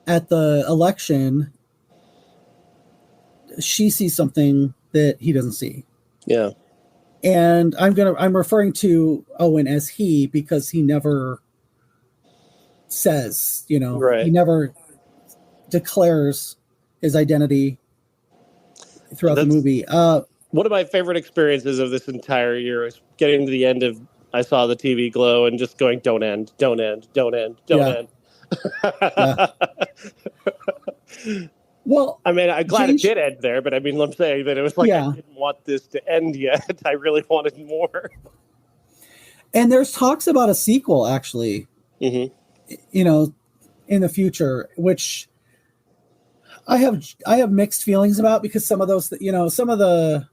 at the election, she sees something that he doesn't see. Yeah. And I'm referring to Owen as he, because he never says, right. He never declares his identity throughout the movie. One of my favorite experiences of this entire year is getting to the end of I Saw the TV Glow and just going, don't end. Yeah. Well, I mean, I'm glad it did end there, but I mean, I'm saying that it was like, I didn't want this to end yet. I really wanted more. And there's talks about a sequel, actually, in the future, which I have mixed feelings about, because some of those, some of the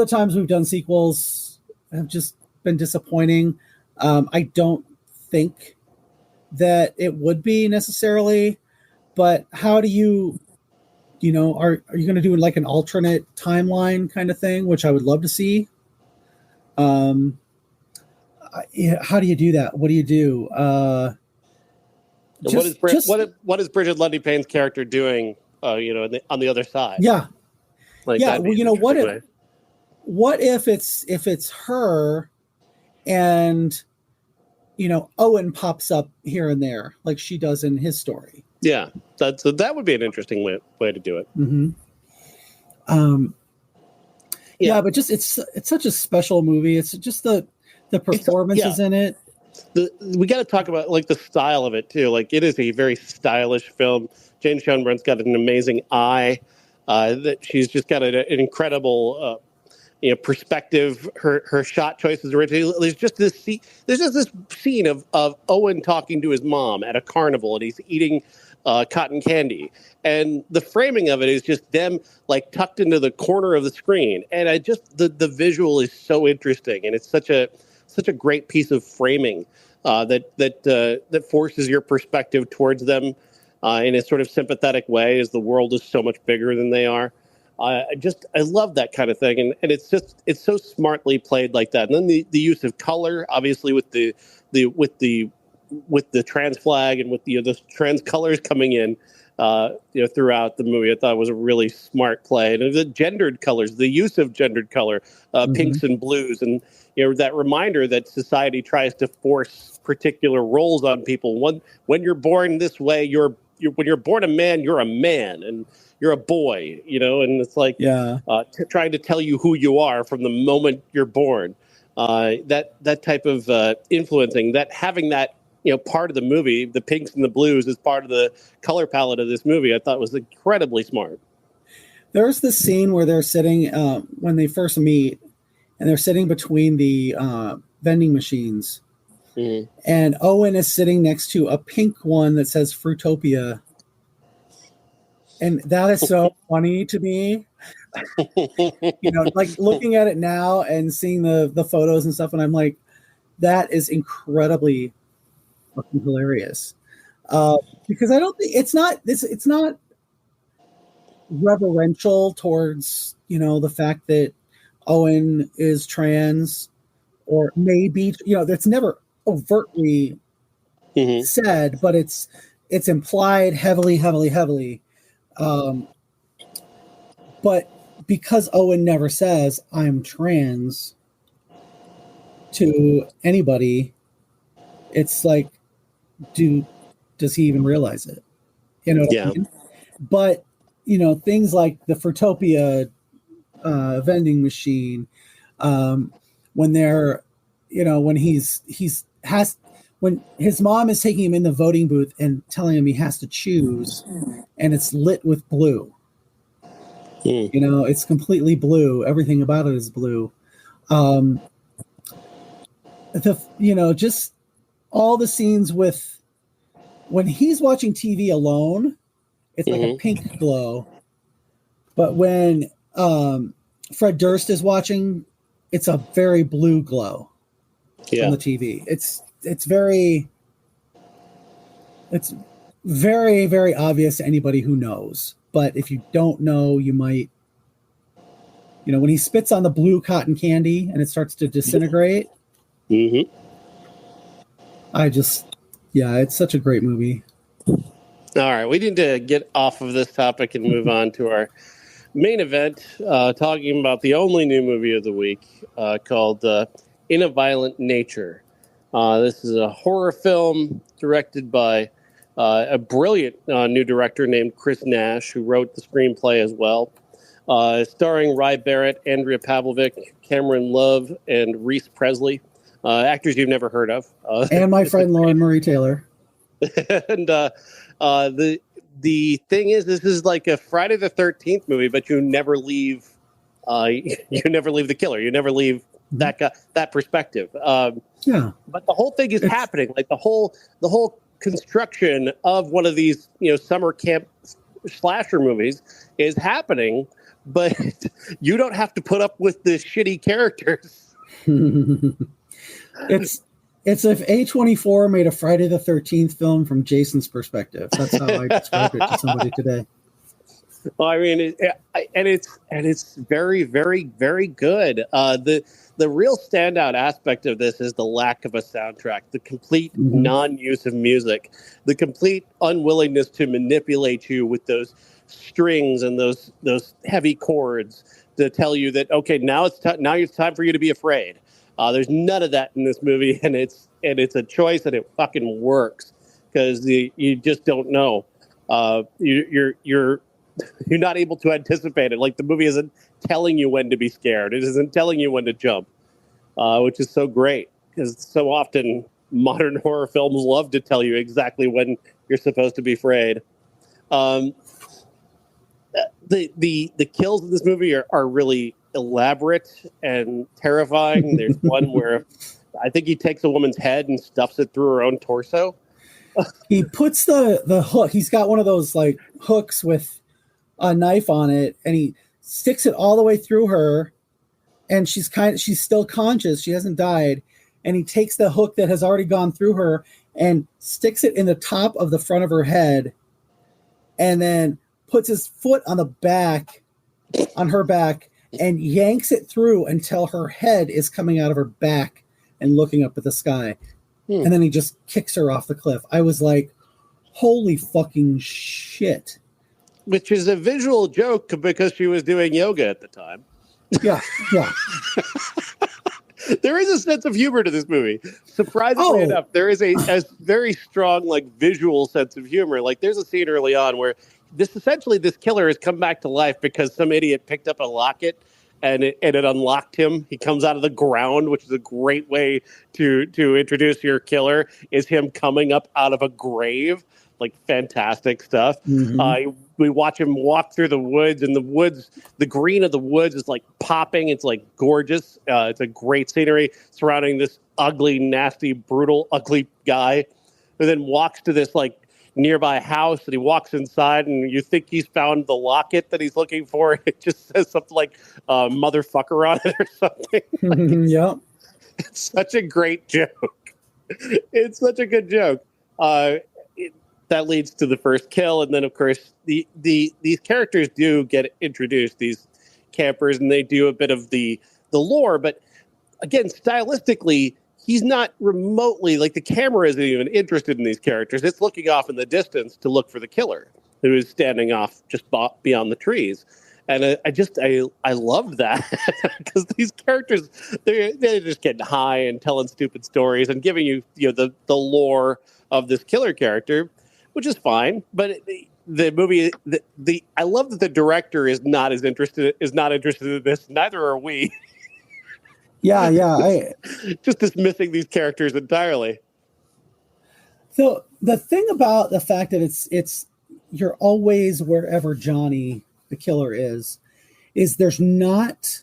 times we've done sequels have just been disappointing. I don't think that it would be necessarily, but how do you, are you going to do like an alternate timeline kind of thing, which I would love to see. How do you do that? What do you do? What is Bridget Lundy Payne's character doing? On the other side. Yeah. Like, yeah. Well, what if it's her, and Owen pops up here and there like she does in his story. Yeah, that would be an interesting way to do it. Mm-hmm. Yeah, but just it's such a special movie. It's just the performances in it. We got to talk about like the style of it too. Like, it is a very stylish film. Jane Schoenbrunn's got an amazing eye. That she's just got an incredible perspective. Her shot choices originally. There's just this scene of Owen talking to his mom at a carnival, and he's eating cotton candy, and the framing of it is just them like tucked into the corner of the screen, and the visual is so interesting, and it's such a great piece of framing that forces your perspective towards them in a sort of sympathetic way, as the world is so much bigger than they are. I love that kind of thing, and it's so smartly played like that. And then the use of color, obviously with the trans flag and with the trans colors coming in throughout the movie, I thought was a really smart play. And the gendered colors, the use of gendered color, pinks and blues, and that reminder that society tries to force particular roles on people. When you're born this way, when you're born a man, you're a man, and you're a boy, and it's like trying to tell you who you are from the moment you're born. That type of influencing, that having that part of the movie, the pinks and the blues, as part of the color palette of this movie, I thought was incredibly smart. There's this scene where they're sitting when they first meet, and they're sitting between the vending machines. Mm-hmm. And Owen is sitting next to a pink one that says Fruitopia. And that is so funny to me. Like looking at it now and seeing the photos and stuff, and I'm like, that is incredibly fucking hilarious. Because I don't think it's not reverential towards the fact that Owen is trans, or maybe that's never overtly said, but it's implied heavily. But because Owen never says I'm trans to anybody, it's like, does he even realize it? What I mean? But things like the Fruitopia vending machine, when they're when when his mom is taking him in the voting booth and telling him he has to choose, and it's lit with blue. It's completely blue. Everything about it is blue. Just all the scenes with when he's watching TV alone, it's like a pink glow. But when Fred Durst is watching, it's a very blue glow from the TV. It's very, very obvious to anybody who knows. But if you don't know, you might, when he spits on the blue cotton candy and it starts to disintegrate. Mm-hmm. It's such a great movie. All right, we need to get off of this topic and move on to our main event, talking about the only new movie of the week, called In a Violent Nature. This is a horror film directed by a brilliant new director named Chris Nash, who wrote the screenplay as well. Starring Rye Barrett, Andrea Pavlovic, Cameron Love, and Reese Presley, actors you've never heard of. And my friend Lauren Murray Taylor. And the thing is, this is like a Friday the 13th movie, but you never leave. You never leave the killer. You never leave that guy, that perspective. But the whole thing is happening. Like the whole construction of one of these summer camp slasher movies is happening, but you don't have to put up with the shitty characters. It's if A24 made a Friday the 13th film from Jason's perspective. That's how I describe it to somebody today. Well, I mean, it's very, very, very good. The real standout aspect of this is the lack of a soundtrack, the complete non-use of music, the complete unwillingness to manipulate you with those strings and those heavy chords to tell you that, okay, now it's time for you to be afraid. There's none of that in this movie, and it's a choice, and it fucking works because you just don't know. You're not able to anticipate it. Like the movie isn't telling you when to be scared. It isn't telling you when to jump, which is so great because so often modern horror films love to tell you exactly when you're supposed to be afraid. The kills in this movie are really elaborate and terrifying. There's one where I think he takes a woman's head and stuffs it through her own torso. He puts the hook. He's got one of those like hooks with a knife on it, and he sticks it all the way through her, and she's still conscious. She hasn't died. And he takes the hook that has already gone through her and sticks it in the top of the front of her head, and then puts his foot on her back, and yanks it through until her head is coming out of her back and looking up at the sky. And then he just kicks her off the cliff. I was like, holy fucking shit. Which is a visual joke because she was doing yoga at the time. Yeah. There is a sense of humor to this movie. Surprisingly enough, there is a very strong visual sense of humor. Like there's a scene early on where this killer has come back to life because some idiot picked up a locket and it unlocked him. He comes out of the ground, which is a great way to introduce your killer, is him coming up out of a grave. like fantastic stuff. Mm-hmm. We watch him walk through the woods, and the green of the woods is like popping. It's like gorgeous. It's a great scenery surrounding this ugly, nasty, brutal, ugly guy who then walks to this like nearby house, and he walks inside, and you think he's found the locket that he's looking for. It just says something like motherfucker on it or something. Yeah. It's such a great joke. It's such a good joke. That leads to the first kill, and then of course these characters do get introduced, these campers, and they do a bit of the lore. But again, stylistically, he's not remotely, like, the camera isn't even interested in these characters. It's looking off in the distance to look for the killer, who is standing off just beyond the trees. And I loved that because these characters, they're just getting high and telling stupid stories and giving you the lore of this killer character, which is fine. But the movie, I love that the director is not interested in this. Neither are we. Yeah. Just dismissing these characters entirely. So the thing about the fact that it's you're always wherever Johnny the killer is there's not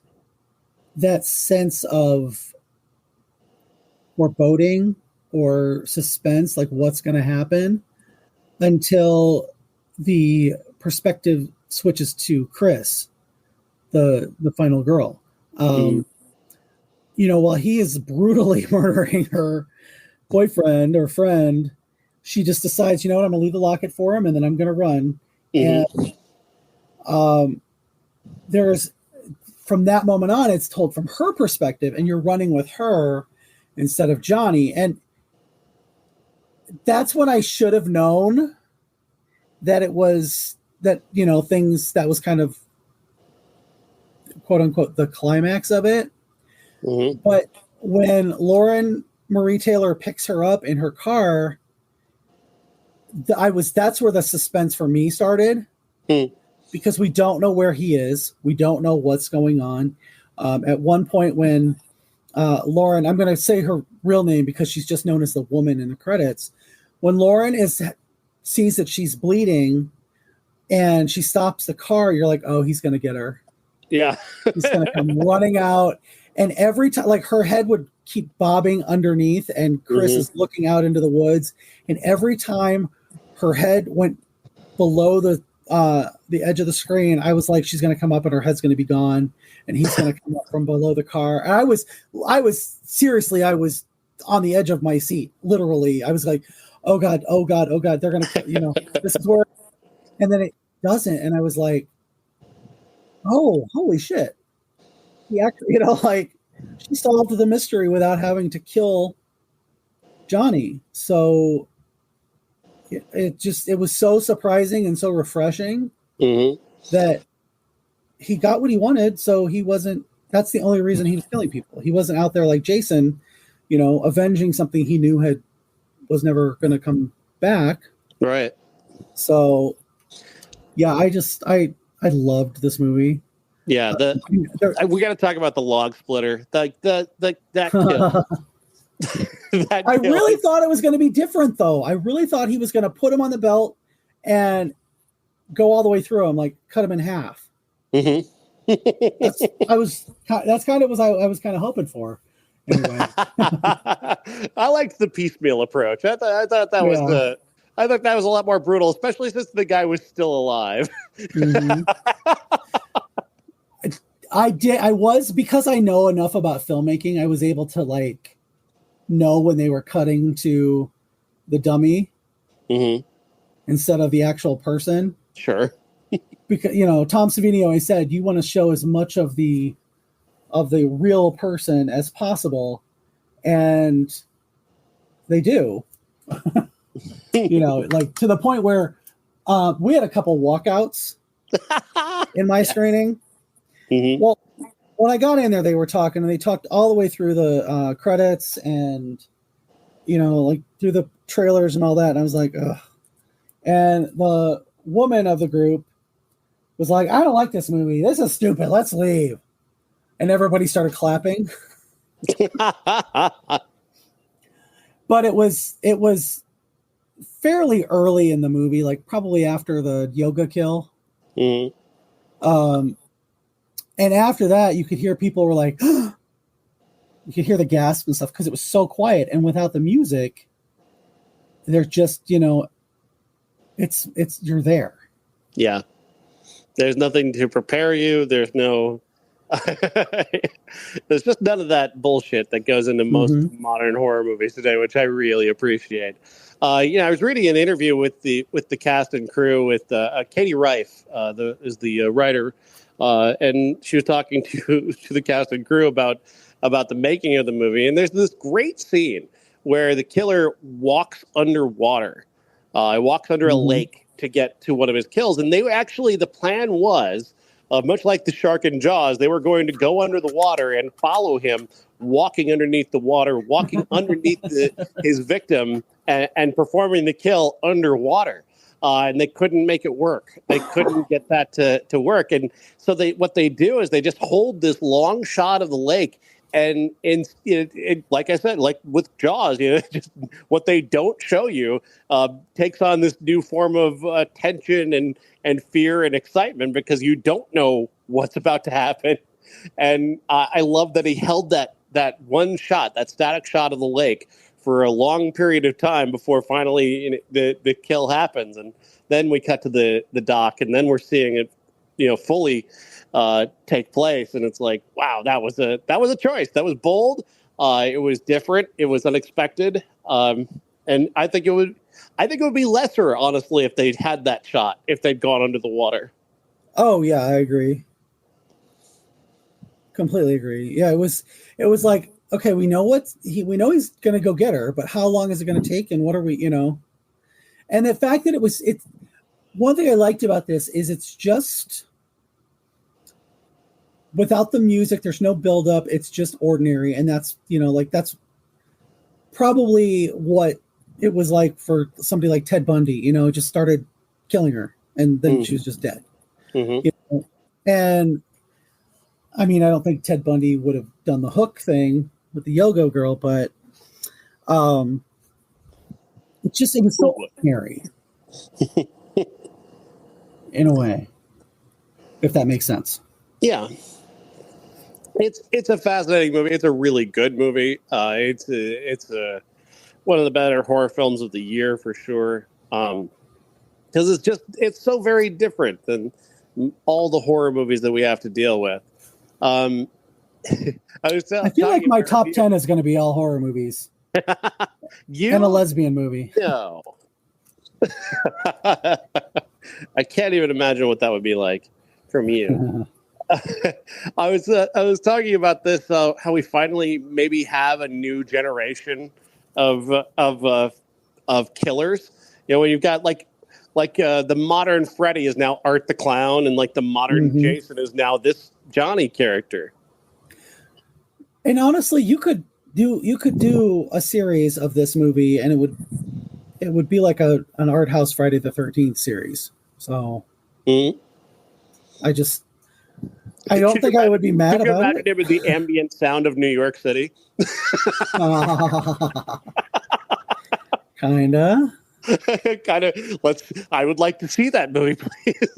that sense of foreboding or suspense, like what's going to happen, until the perspective switches to Chris, the final girl. While he is brutally murdering her boyfriend or friend, she just decides, I'm going to leave the locket for him, and then I'm going to run. Mm-hmm. And there's, from that moment on, it's told from her perspective, and you're running with her instead of Johnny. And that's when I should have known that it was that, things that was kind of quote unquote the climax of it. Mm-hmm. But when Lauren Marie Taylor picks her up in her car, that's where the suspense for me started. Because we don't know where he is. We don't know what's going on. At one point when Lauren, I'm going to say her real name because she's just known as the woman in the credits. When Lauren sees that she's bleeding and she stops the car, you're like, oh, he's going to get her. Yeah. He's going to come running out. And every time, like, her head would keep bobbing underneath, and Chris is looking out into the woods. And every time her head went below the edge of the screen, I was like, she's going to come up and her head's going to be gone, and he's going to come up from below the car. And I was on the edge of my seat. Literally. I was like, oh God, they're going to, this is where, and then it doesn't. And I was like, oh, holy shit. He actually, she solved the mystery without having to kill Johnny. So it was so surprising and so refreshing that he got what he wanted. So that's the only reason he was killing people. He wasn't out there like Jason, avenging something he knew was never going to come back. Right. So yeah, I loved this movie. Yeah, we got to talk about the log splitter. That kill. I really thought it was going to be different, though. I really thought he was going to put him on the belt and go all the way through him, like cut him in half. Mm-hmm. That's kind of what I was kind of hoping for. Anyway, I liked the piecemeal approach. I thought that was I thought that was a lot more brutal, especially since the guy was still alive. Mm-hmm. Because I know enough about filmmaking, I was able to know when they were cutting to the dummy instead of the actual person. Sure. Because, Tom Savini always said, you want to show as much of the real person as possible. And they do, to the point where we had a couple walkouts in my screening. Mm-hmm. Well, when I got in there, they were talking, and they talked all the way through the credits and, through the trailers and all that. And I was like, ugh. And the woman of the group was like, I don't like this movie. This is stupid. Let's leave. And everybody started clapping. But it was fairly early in the movie, like probably after the yoga kill. Mm-hmm. And after that, you could hear people were like, you could hear the gasp and stuff because it was so quiet. And without the music, there's just, it's you're there. Yeah. There's nothing to prepare you. There's no, there's just none of that bullshit that goes into most modern horror movies today, which I really appreciate. I was reading an interview with the cast and crew with Katie Rife, is the writer, and she was talking to the cast and crew about the making of the movie. And there's this great scene where the killer walks underwater. He walks under a lake to get to one of his kills. And they actually, the plan was, much like the shark in Jaws, they were going to go under the water and follow him, walking underneath the water, walking underneath his victim, and performing the kill underwater. And they couldn't make it work. They couldn't get that to work. And so what they do is they just hold this long shot of the lake. And like I said, like with Jaws, just what they don't show you takes on this new form of tension and fear and excitement because you don't know what's about to happen. And I love that he held that one shot, that static shot of the lake, for a long period of time before finally the kill happens. And then we cut to the dock, and then we're seeing it, fully take place, and it's like, wow, that was a choice. That was bold. It was different. It was unexpected. And I think it would be lesser, honestly, if they'd had that shot, if they'd gone under the water. Oh yeah, I agree. Completely agree. Yeah, it was like, okay, we know he's going to go get her, but how long is it going to take, and what are we, And the fact that it's one thing I liked about this is it's just without the music, there's no build up. It's just ordinary. And that's, that's probably what it was like for somebody like Ted Bundy, just started killing her and then she was just dead. And I mean, I don't think Ted Bundy would have done the hook thing with the yoga girl, but it was so ordinary in a way, if that makes sense. Yeah. It's a fascinating movie. It's a really good movie. It's one of the better horror films of the year for sure. Because it's so very different than all the horror movies that we have to deal with. I feel like my top 10 is going to be all horror movies. And a lesbian movie. No. I can't even imagine what that would be like from you. I was talking about this, how we finally maybe have a new generation of killers. When you've got like the modern Freddy is now Art the Clown, and like the modern Jason is now this Johnny character. And honestly, you could do a series of this movie, and it would be like an art house Friday the 13th series. So I don't think I would be mad about it. It with the ambient sound of New York City. Kinda. I would like to see that movie, please.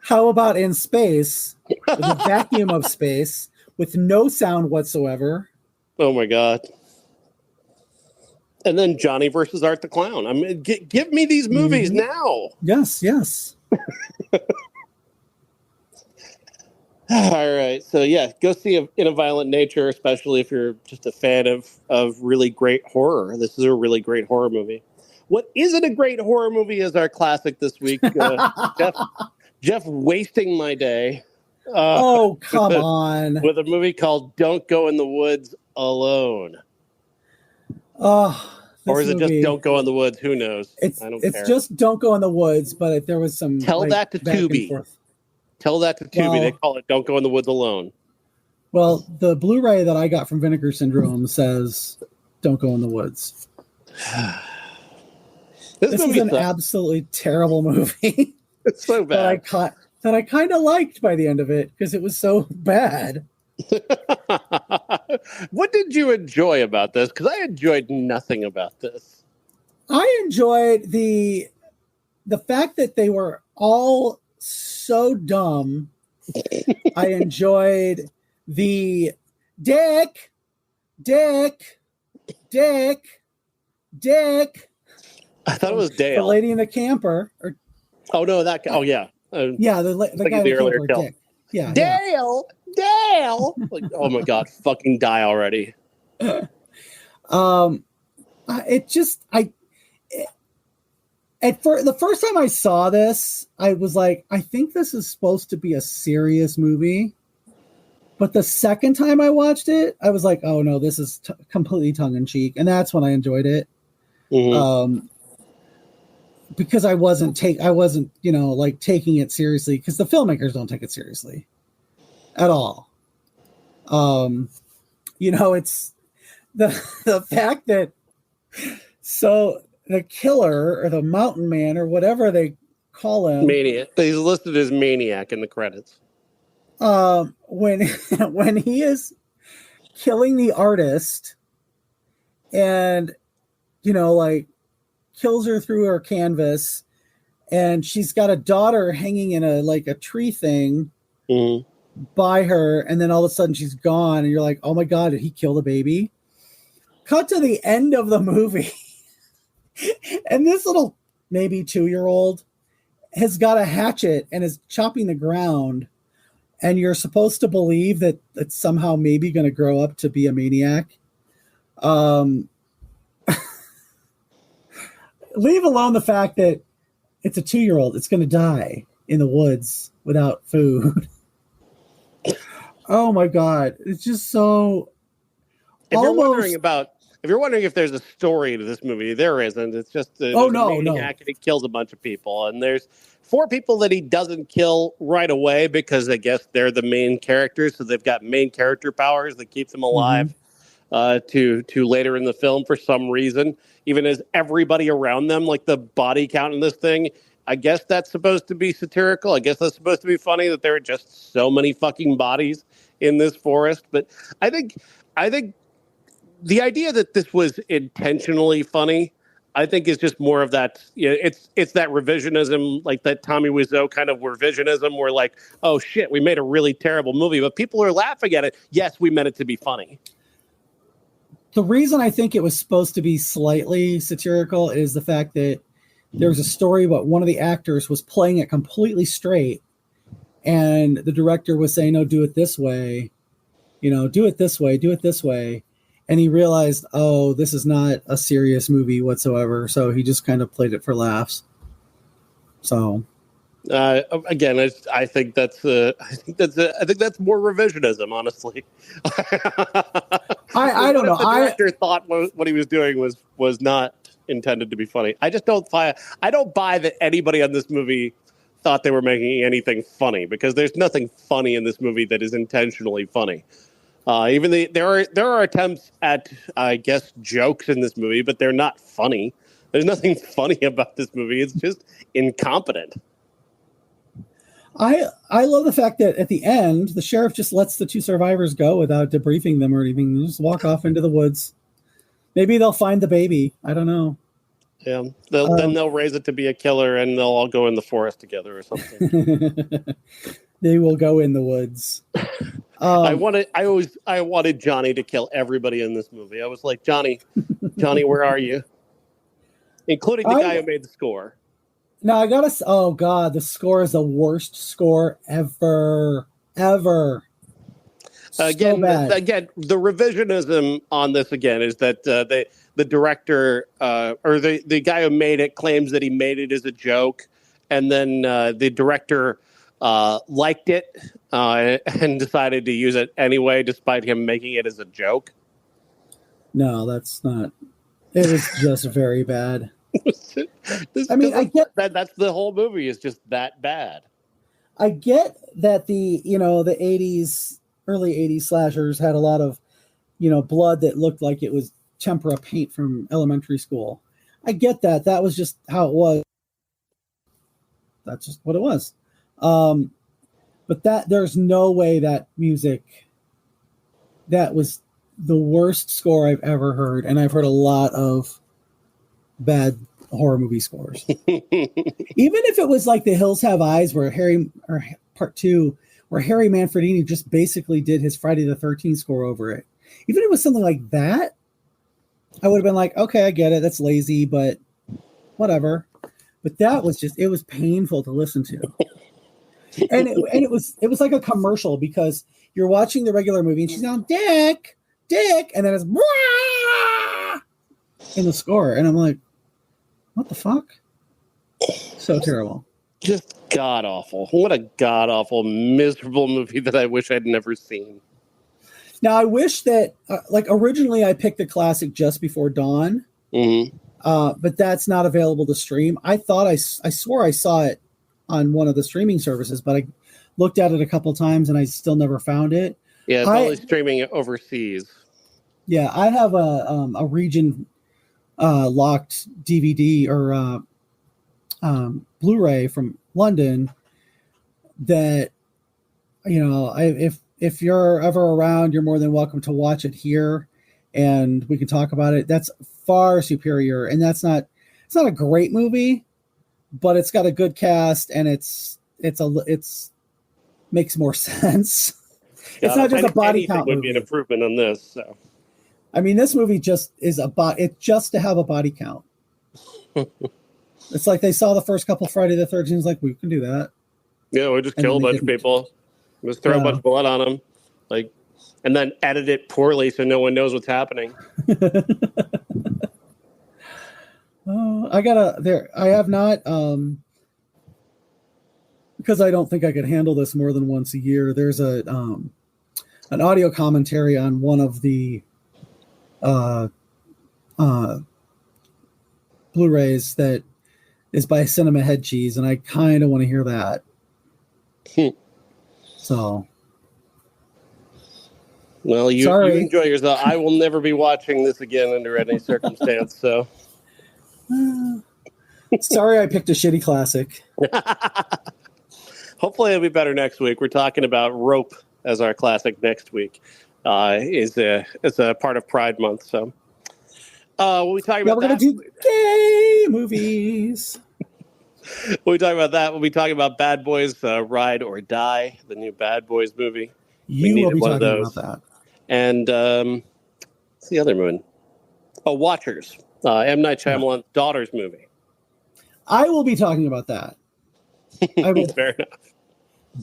How about in space, with a vacuum of space, with no sound whatsoever? Oh my God. And then Johnny versus Art the Clown. I mean, give me these movies now. Yes. All right. So yeah, go see In a Violent Nature, especially if you're just a fan of really great horror. This is a really great horror movie. What isn't a great horror movie is our classic this week. Jeff wasting my day. Come on. With a movie called Don't Go in the Woods Alone. Or is it just Don't Go in the Woods? Who knows? It's just Don't Go in the Woods, but if there was some... Tell that to Tubi. Tell that to Tubi. They call it Don't Go in the Woods Alone. Well, the Blu-ray that I got from Vinegar Syndrome says Don't Go in the Woods. This is an absolutely terrible movie. It's so bad. That I kind of liked by the end of it because it was so bad. What did you enjoy about this? Because I enjoyed nothing about this. I enjoyed the fact that they were all so dumb. I enjoyed the Dick. I thought it was The Dale. lady in the camper. Oh no, that. Oh yeah. Yeah, the guy in the camper. Dick. Yeah, Dale. Like, oh my god, fucking die already. It just the first time I saw this, I was like, I think this is supposed to be a serious movie. But the second time I watched it, I was like, oh no, this is completely tongue in cheek, and that's when I enjoyed it. Mm-hmm. Because I wasn't taking it seriously, because the filmmakers don't take it seriously at all. It's the fact that the killer or the mountain man or whatever they call him, maniac. He's listed as maniac in the credits. When he is killing the artist and kills her through her canvas, and she's got a daughter hanging in a tree thing by her, and then all of a sudden she's gone, and you're like, oh my god, did he kill the baby? Cut to the end of the movie and this little maybe 2-year-old has got a hatchet and is chopping the ground, and you're supposed to believe that it's somehow maybe going to grow up to be a maniac. Leave alone the fact that it's a 2-year-old. It's going to die in the woods without food. Oh my god. It's just so... If you're wondering if there's a story to this movie, there isn't. It's just a maniac and he kills a bunch of people. And there's 4 people that he doesn't kill right away because I guess they're the main characters. So they've got main character powers that keep them alive to later in the film for some reason. Even as everybody around them, like the body count in this thing, I guess that's supposed to be satirical. I guess that's supposed to be funny that there are just so many fucking bodies in this forest. But I think the idea that this was intentionally funny, I think, is just more of that. It's that revisionism, like that Tommy Wiseau kind of revisionism, where like, oh shit, we made a really terrible movie, but people are laughing at it. Yes, we meant it to be funny. The reason I think it was supposed to be slightly satirical is the fact that there was a story about one of the actors was playing it completely straight, and the director was saying, "No, do it this way, do it this way." And he realized, oh, this is not a serious movie whatsoever. So he just kind of played it for laughs. So, again, I think that's more revisionism, honestly. I don't know. The director thought what he was doing was not intended to be funny. I just don't buy that anybody on this movie thought they were making anything funny, because there's nothing funny in this movie that is intentionally funny. There are attempts at, I guess, jokes in this movie, but they're not funny. There's nothing funny about this movie. It's just incompetent. I love the fact that at the end, the sheriff just lets the 2 survivors go without debriefing them or anything. They just walk off into the woods. Maybe they'll find the baby. I don't know. Yeah, then they'll raise it to be a killer, and they'll all go in the forest together or something. They will go in the woods. I wanted Johnny to kill everybody in this movie. I was like, Johnny, where are you? Including the guy who made the score. No, oh god, the score is the worst score ever. Again, the revisionism on this again is that the director or the guy who made it claims that he made it as a joke, and then the director liked it and decided to use it anyway, despite him making it as a joke. No, that's not. It was just very bad. I get that's the whole movie is just that bad. I get that the 80s, early 80s slashers had a lot of, blood that looked like it was tempera paint from elementary school. I get that. That was just how it was. That's just what it was. But there's no way that music, that was the worst score I've ever heard. And I've heard a lot of bad horror movie scores. Even if it was like The Hills Have Eyes, or Part 2, where Harry Manfredini just basically did his Friday the 13th score over it. Even if it was something like that, I would have been like, okay, I get it. That's lazy, but whatever. But that was just, it was painful to listen to. And it was like a commercial, because you're watching the regular movie and she's going, Dick, and then it's in the score. And I'm like, what the fuck? So terrible. Just god awful. What a god awful, miserable movie that I wish I'd never seen. Now, I wish that, like, originally I picked the classic Just Before Dawn, but that's not available to stream. I swore I saw it on one of the streaming services, but I looked at it a couple times and I still never found it. Yeah, it's only streaming overseas. Yeah, I have a region locked DVD or Blu-ray from London that, you know, if you're ever around, you're more than welcome to watch it here, and we can talk about it. That's far superior, and it's not a great movie, but it's got a good cast, and it's makes more sense. It's not just a body count movie. Would be an improvement on this. So, I mean, this movie just is it's just to have a body count. It's like they saw the first couple Friday the 13th, like, we can do that. Yeah, we'll just kill a bunch of people. Just throw a bunch of blood on them, like, and then edit it poorly so no one knows what's happening. I have not, because I don't think I could handle this more than once a year. There's an audio commentary on one of the Blu-rays that is by Cinema Head Cheese, and I kind of want to hear that. So, well, you enjoy yourself. I will never be watching this again under any circumstance. So, sorry, I picked a shitty classic. Hopefully, it'll be better next week. We're talking about Rope as our classic next week. Is a part of Pride Month. So, we'll be talking about. We're going to do gay movies. We'll be talking about that. We'll be talking about Bad Boys Ride or Die, the new Bad Boys movie. You will be talking about that. And what's the other movie? Oh, Watchers. M. Night Shyamalan's daughter's movie. I will be talking about that. I will Fair enough.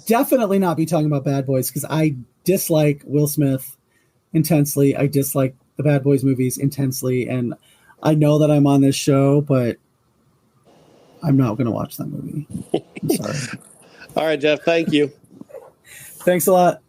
Definitely not be talking about Bad Boys, because I dislike Will Smith intensely. I dislike the Bad Boys movies intensely. And I know that I'm on this show, but I'm not going to watch that movie. I'm sorry. All right, Jeff. Thank you. Thanks a lot.